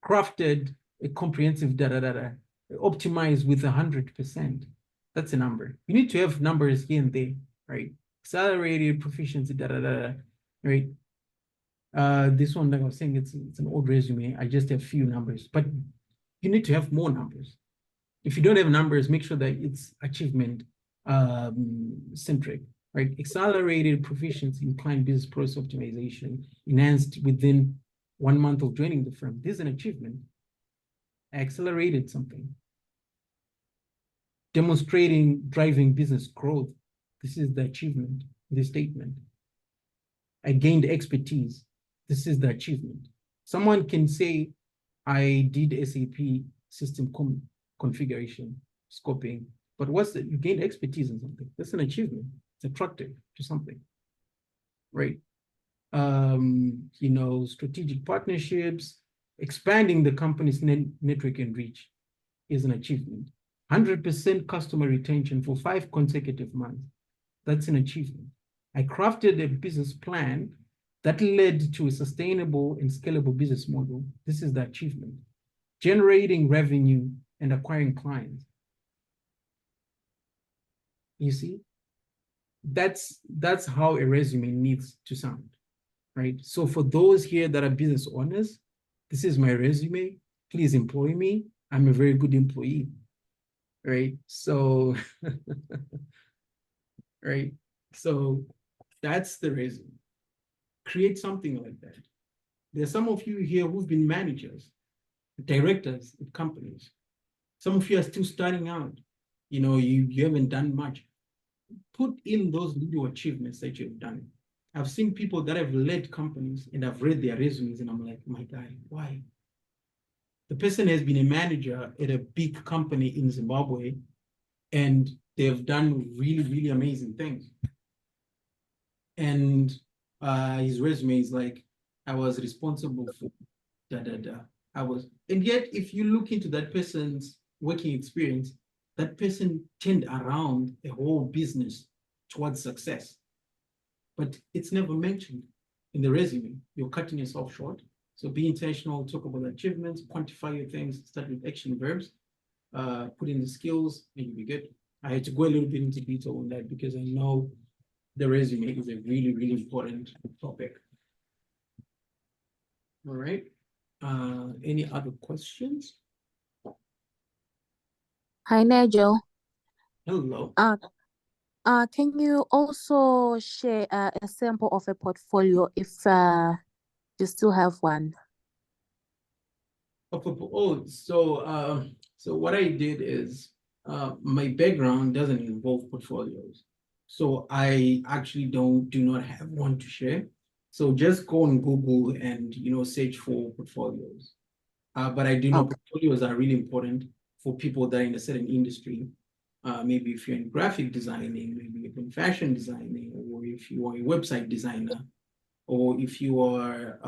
S1: Crafted a comprehensive optimized with 100%. That's a number. You need to have numbers here and there, right? Accelerated proficiency, right? This one, like I was saying, it's an old resume. I just have few numbers, but you need to have more numbers. If you don't have numbers, make sure that it's achievement centric, right? Accelerated proficiency in client business process optimization, enhanced within 1 month of joining the firm. This is an achievement. I accelerated something. Demonstrating driving business growth. This is the achievement, the statement. I gained expertise. This is the achievement. Someone can say, I did SAP system configuration, scoping, But what's the, you gain expertise in something. That's an achievement. It's attractive to something, right? You know, strategic partnerships, expanding the company's network and reach is an achievement. 100% customer retention for 5 consecutive months. That's an achievement. I crafted a business plan that led to a sustainable and scalable business model. This is the achievement. Generating revenue and acquiring clients. You see, that's how a resume needs to sound, right? So for those here that are business owners, this is my resume. Please employ me. I'm a very good employee, right? So, right? So that's the resume. Create something like that. There's some of you here who've been managers, directors at companies. Some of you are still starting out. You know, you haven't done much. Put in those little achievements that you've done. I've seen people that have led companies and I've read their resumes and I'm like, my guy, why? The person has been a manager at a big company in Zimbabwe and they've done really, really amazing things. And his resume is like, I was responsible for da, da, da. And yet if you look into that person's working experience, that person turned around a whole business towards success. But it's never mentioned in the resume. You're cutting yourself short. So be intentional, talk about achievements, quantify your things, start with action verbs, put in the skills, and you'll be good. I had to go a little bit into detail on that because I know the resume is a really, really important topic. All right. Any other questions?
S6: Hi, Nigel.
S1: Hello.
S6: Can you also share a sample of a portfolio if you still have one?
S1: So what I did is my background doesn't involve portfolios. So I actually do not have one to share. So just go on Google and search for portfolios. But I do know portfolios are really important for people that are in a certain industry. Maybe if you're in graphic designing, maybe you're in fashion designing, or if you are a website designer, or if you are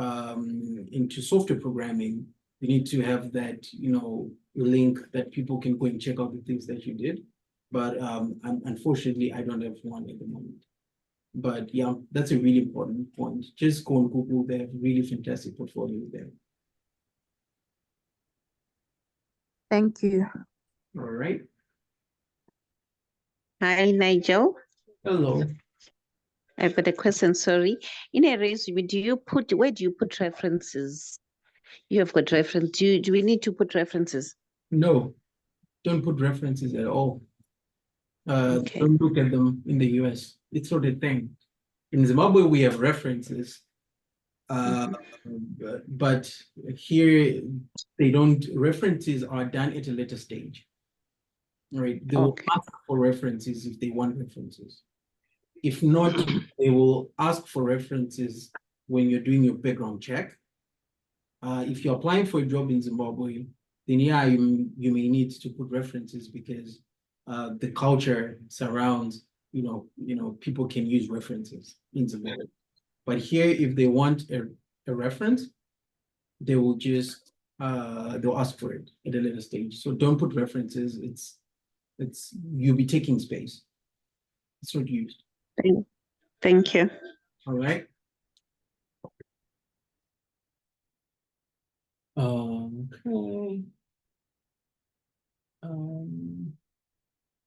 S1: into software programming, you need to have that, link that people can go and check out the things that you did. But unfortunately, I don't have one at the moment. But yeah, that's a really important point. Just go on Google, they have really fantastic portfolios there.
S6: Thank you.
S1: All right.
S7: Hi, Nigel.
S1: Hello.
S7: I've got a question, sorry. In a resume, where do you put references? You have got reference. Do we need to put references?
S1: No, don't put references at all.
S7: Okay.
S1: Don't look at them in the US. It's sort of thing. In Zimbabwe, we have references. But here they don't, references are done at a later stage. Right? They will ask for references if they want references. If not, they will ask for references when you're doing your background check. If you're applying for a job in Zimbabwe, then yeah, you may need to put references because the culture surrounds, people can use references in Zimbabwe. But here, if they want a reference, they will just they'll ask for it at a later stage. So don't put references. You'll be taking space. It's not used.
S7: Thank you.
S1: All right. Okay.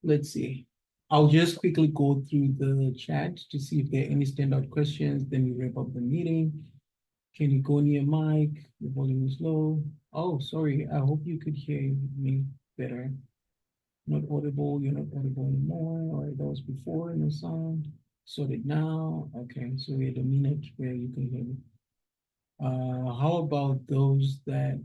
S1: Let's see. I'll just quickly go through the chat to see if there are any standout questions. Then we wrap up the meeting. Can you go near mic? The volume is low. Oh, sorry. I hope you could hear me better. Not audible. You're not audible anymore. All right, that was before. No sound. Sorted now. Okay, so we had a minute where you can hear me. How about those that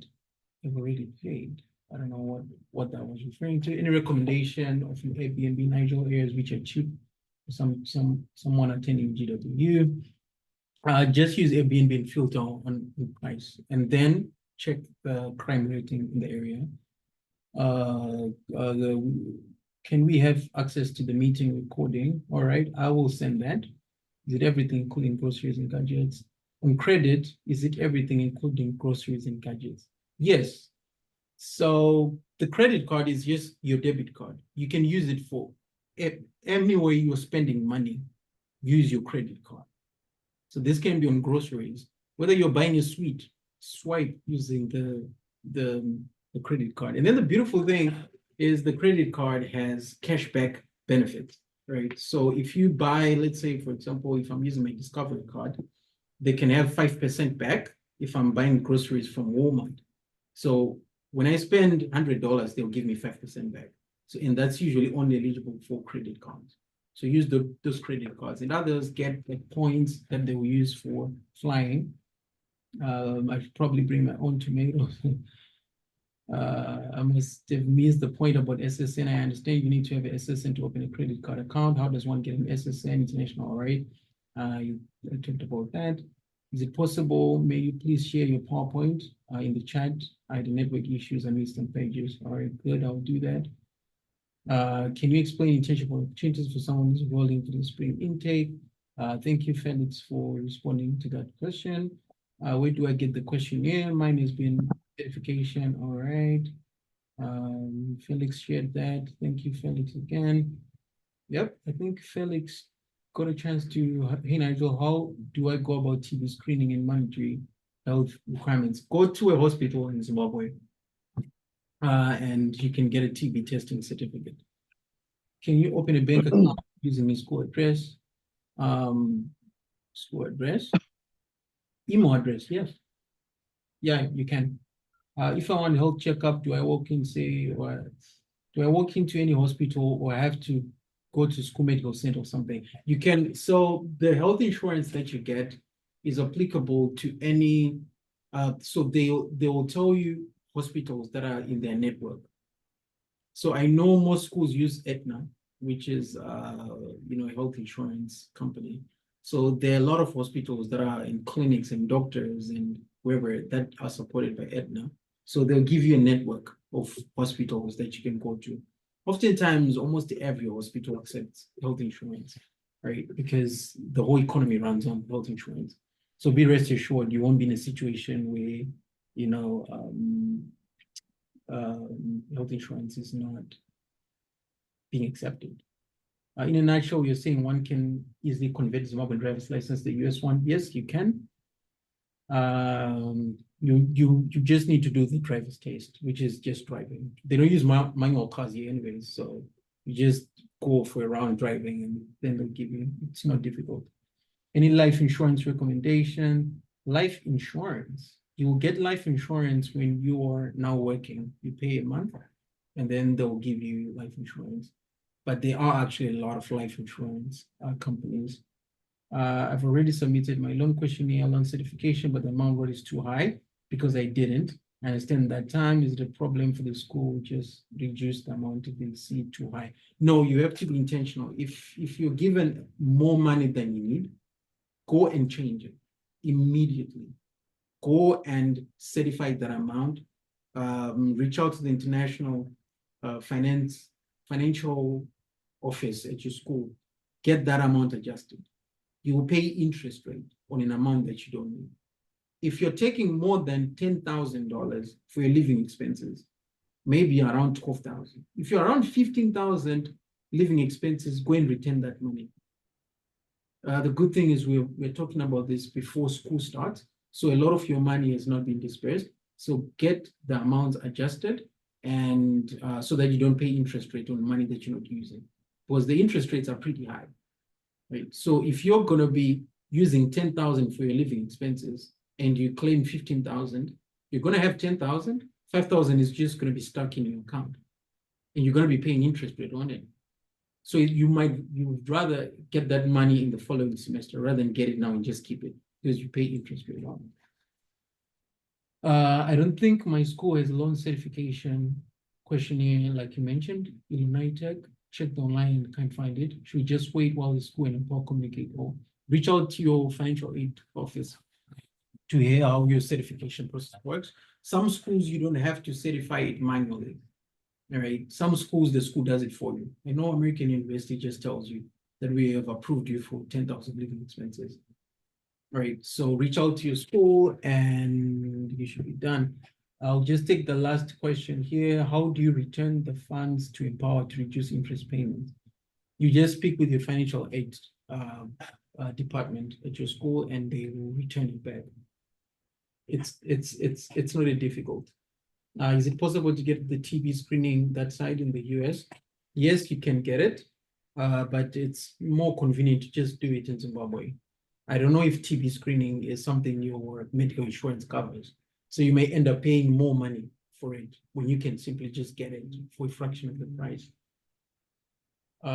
S1: have already paid? I don't know what that was referring to. Any recommendation of an Airbnb Nigel areas which are cheap for someone attending GWU? Just use Airbnb and filter on price, and then check the crime rating in the area. can we have access to the meeting recording? All right, I will send that. Is it everything including groceries and gadgets? On credit, is it everything including groceries and gadgets? Yes. So the credit card is just your debit card. You can use it for anywhere you're spending money, use your credit card. So this can be on groceries, whether you're buying a sweet, swipe using the credit card. And then the beautiful thing is the credit card has cashback benefits, right? So if you buy, let's say, for example, if I'm using my Discovery card, they can have 5% back if I'm buying groceries from Walmart. So when I spend $100, they'll give me 5% back. So, and that's usually only eligible for credit cards. So use those credit cards, and others get like points that they will use for flying. I should probably bring my own tomatoes. I must have missed the point about SSN. I understand you need to have an SSN to open a credit card account. How does one get an SSN international? All right. You talked about that. Is it possible? May you please share your PowerPoint in the chat? I had network issues and missed some pages. All right, good. I'll do that. Can you explain intentional opportunities for someone who's enrolling for the spring intake? Thank you, Felix, for responding to that question. Where do I get the questionnaire? Mine has been verification. All right. Felix shared that. Thank you, Felix, again. Yep, I think Felix got a chance to. Hey, Nigel, how do I go about TB screening and monetary health requirements? Go to a hospital in Zimbabwe. And you can get a TB testing certificate. Can you open a bank account using a school address? School address? Email address, yes. Yeah, you can. If I want a health checkup, do I walk in, say, or do I walk into any hospital, or I have to go to school medical center or something? You can, so the health insurance that you get is applicable to any, so they will tell you hospitals that are in their network. So I know most schools use Aetna, which is a health insurance company. So there are a lot of hospitals that are in clinics and doctors and wherever that are supported by Aetna. So they'll give you a network of hospitals that you can go to. Oftentimes, almost every hospital accepts health insurance, right? Because the whole economy runs on health insurance. So be rest assured, you won't be in a situation where, health insurance is not being accepted. In a nutshell, you're saying one can easily convert Zimbabwean driver's license to the US one. Yes, you can. You just need to do the driver's test, which is just driving. They don't use manual cars here anyways, so you just go for a round driving and then they'll give you, it's not difficult. Any life insurance recommendation? Life insurance. You will get life insurance when you are now working. You pay a month and then they'll give you life insurance. But there are actually a lot of life insurance companies. I've already submitted my loan questionnaire, loan certification, but the amount is too high because I didn't. I understand that time is the problem for the school, just reduce the amount if they see it too high. No, you have to be intentional. If you're given more money than you need, go and change it immediately. Go and certify that amount. Reach out to the international financial office at your school. Get that amount adjusted. You will pay interest rate on an amount that you don't need. If you're taking more than $10,000 for your living expenses, maybe around 12,000. If you're around 15,000 living expenses, go and return that money. The good thing is we're talking about this before school starts. So a lot of your money has not been dispersed. So get the amounts adjusted and so that you don't pay interest rate on money that you're not using, because the interest rates are pretty high, right? So if you're going to be using 10,000 for your living expenses and you claim 15,000, you're going to have 10,000, 5,000 is just going to be stuck in your account and you're going to be paying interest rate on it. So you would rather get that money in the following semester rather than get it now and just keep it because you pay interest rate on it. I don't think my school has a loan certification questionnaire like you mentioned. Illinois Tech, checked online and can't find it. Should we just wait while the school and employer communicate, or reach out to your financial aid office to hear how your certification process works? Some schools you don't have to certify it manually. All right, some schools, the school does it for you. I know American University just tells you that we have approved you for 10,000 living expenses. All right, so reach out to your school and you should be done. I'll just take the last question here. How do you return the funds to Empower to reduce interest payments? You just speak with your financial aid department at your school and they will return it back. It's not difficult. Is it possible to get the TB screening that side in the US? Yes, you can get it, but it's more convenient to just do it in Zimbabwe. I don't know if TB screening is something your medical insurance covers. So you may end up paying more money for it when you can simply just get it for a fraction of the price.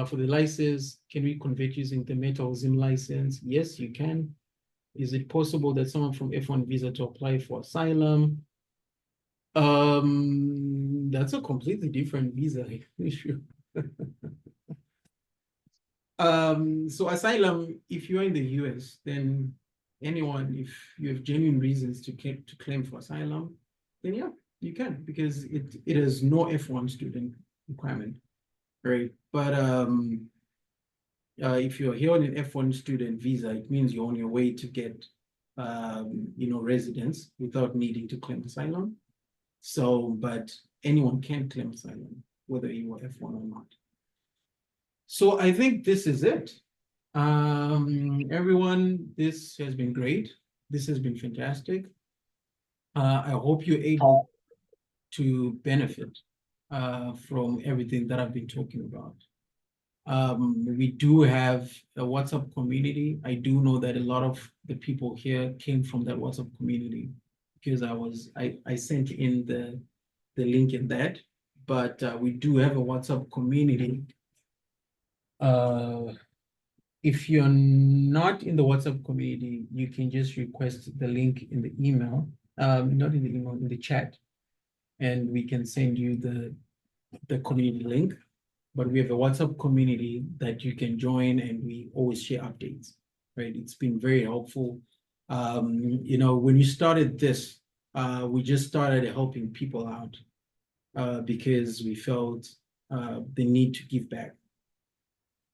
S1: For the license, can we convert using the metal Zim license? Yes, you can. Is it possible that someone from F1 visa to apply for asylum? That's a completely different visa issue. So asylum, if you're in the US, then anyone, if you have genuine reasons to claim for asylum, then yeah, you can, because it has no F1 student requirement, right? But if you're here on an F1 student visa, it means you're on your way to get residence without needing to claim asylum. So, but anyone can claim asylum, whether you are F1 or not. So I think this is it. Everyone, this has been great. This has been fantastic. I hope you're able to benefit from everything that I've been talking about. We do have a WhatsApp community. I do know that a lot of the people here came from that WhatsApp community because I sent in the link in that, but we do have a WhatsApp community. If you're not in the WhatsApp community, you can just request the link in the email, not in the email, in the chat, and we can send you the community link. But we have a WhatsApp community that you can join and we always share updates, right? It's been very helpful. When we started this, we just started helping people out because we felt the need to give back,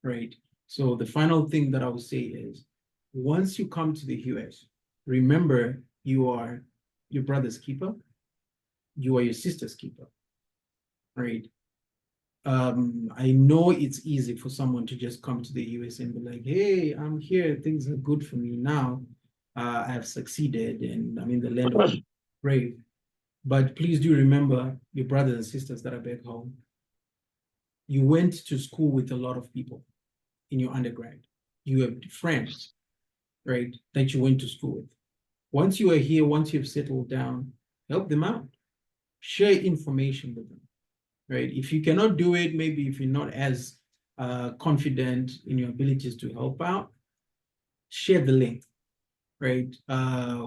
S1: right? So the final thing that I would say is, once you come to the US, remember you are your brother's keeper, you are your sister's keeper, right? I know it's easy for someone to just come to the US and be like, hey, I'm here, things are good for me now. I have succeeded and I'm in the land of brave. But please do remember your brothers and sisters that are back home. You went to school with a lot of people in your undergrad. You have friends, right, that you went to school with. Once you are here, once you've settled down, help them out. Share information with them, right? If you cannot do it, maybe if you're not as confident in your abilities to help out, share the link, right?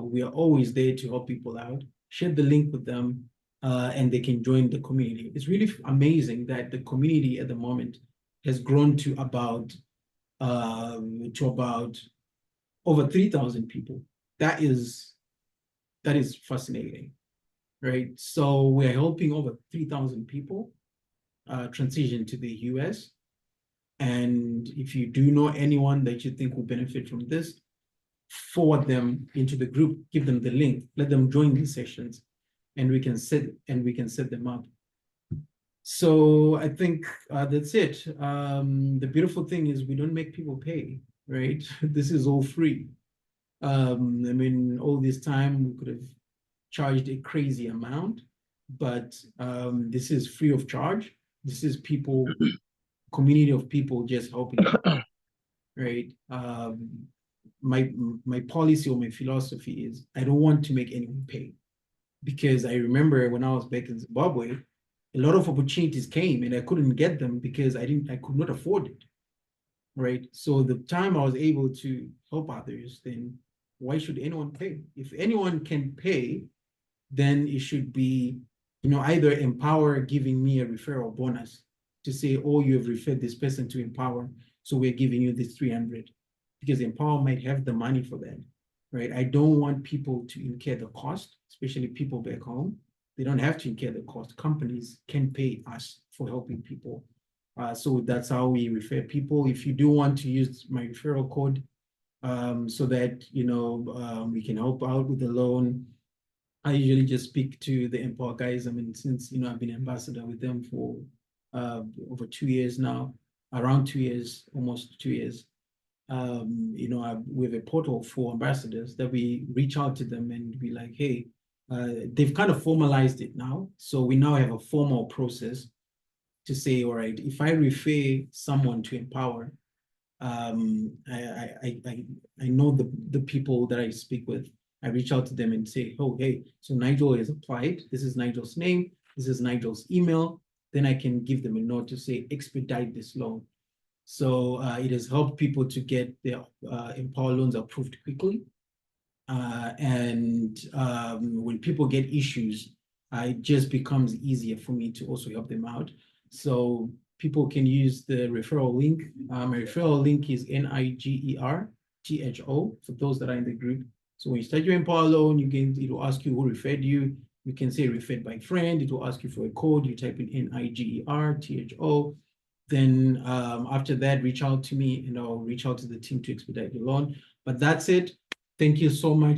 S1: We are always there to help people out. Share the link with them and they can join the community. It's really amazing that the community at the moment has grown to about over 3,000 people. That is fascinating, right? So we're helping over 3,000 people transition to the US. And if you do know anyone that you think will benefit from this, forward them into the group, give them the link, let them join these sessions, and we can set them up. So I think that's it. The beautiful thing is we don't make people pay, right? This is all free. All this time we could have charged a crazy amount, but this is free of charge. This is people, community of people just helping, right? My policy or my philosophy is I don't want to make anyone pay, because I remember when I was back in Zimbabwe, a lot of opportunities came and I couldn't get them because I could not afford it, right? So the time I was able to help others, then why should anyone pay? If anyone can pay, then it should be, either Empower giving me a referral bonus to say, oh, you have referred this person to Empower, so we're giving you this 300, because Empower might have the money for that, right? I don't want people to incur the cost, especially people back home. they don't have to incur the cost. Companies can pay us for helping people. So that's how we refer people. If you do want to use my referral code, so that, we can help out with the loan, I usually just speak to the Empower guys. I mean, since, I've been ambassador with them for over 2 years now, around 2 years, almost 2 years. We have a portal for ambassadors that we reach out to them and be like, hey, they've kind of formalized it now. So we now have a formal process to say, all right, if I refer someone to Empower, I know the people that I speak with. I reach out to them and say, oh, hey, so Nigel has applied. This is Nigel's name. This is Nigel's email. Then I can give them a note to say, expedite this loan. So it has helped people to get their Empower loans approved quickly. And when people get issues, it just becomes easier for me to also help them out. So people can use the referral link. My referral link is NIGERTHO for those that are in the group. So when you start your Empower loan, it will ask you who referred you. You can say referred by friend. It will ask you for a code. You type in NIGERTHO. Then after that, reach out to me and I'll reach out to the team to expedite your loan. But that's it. Thank you so much.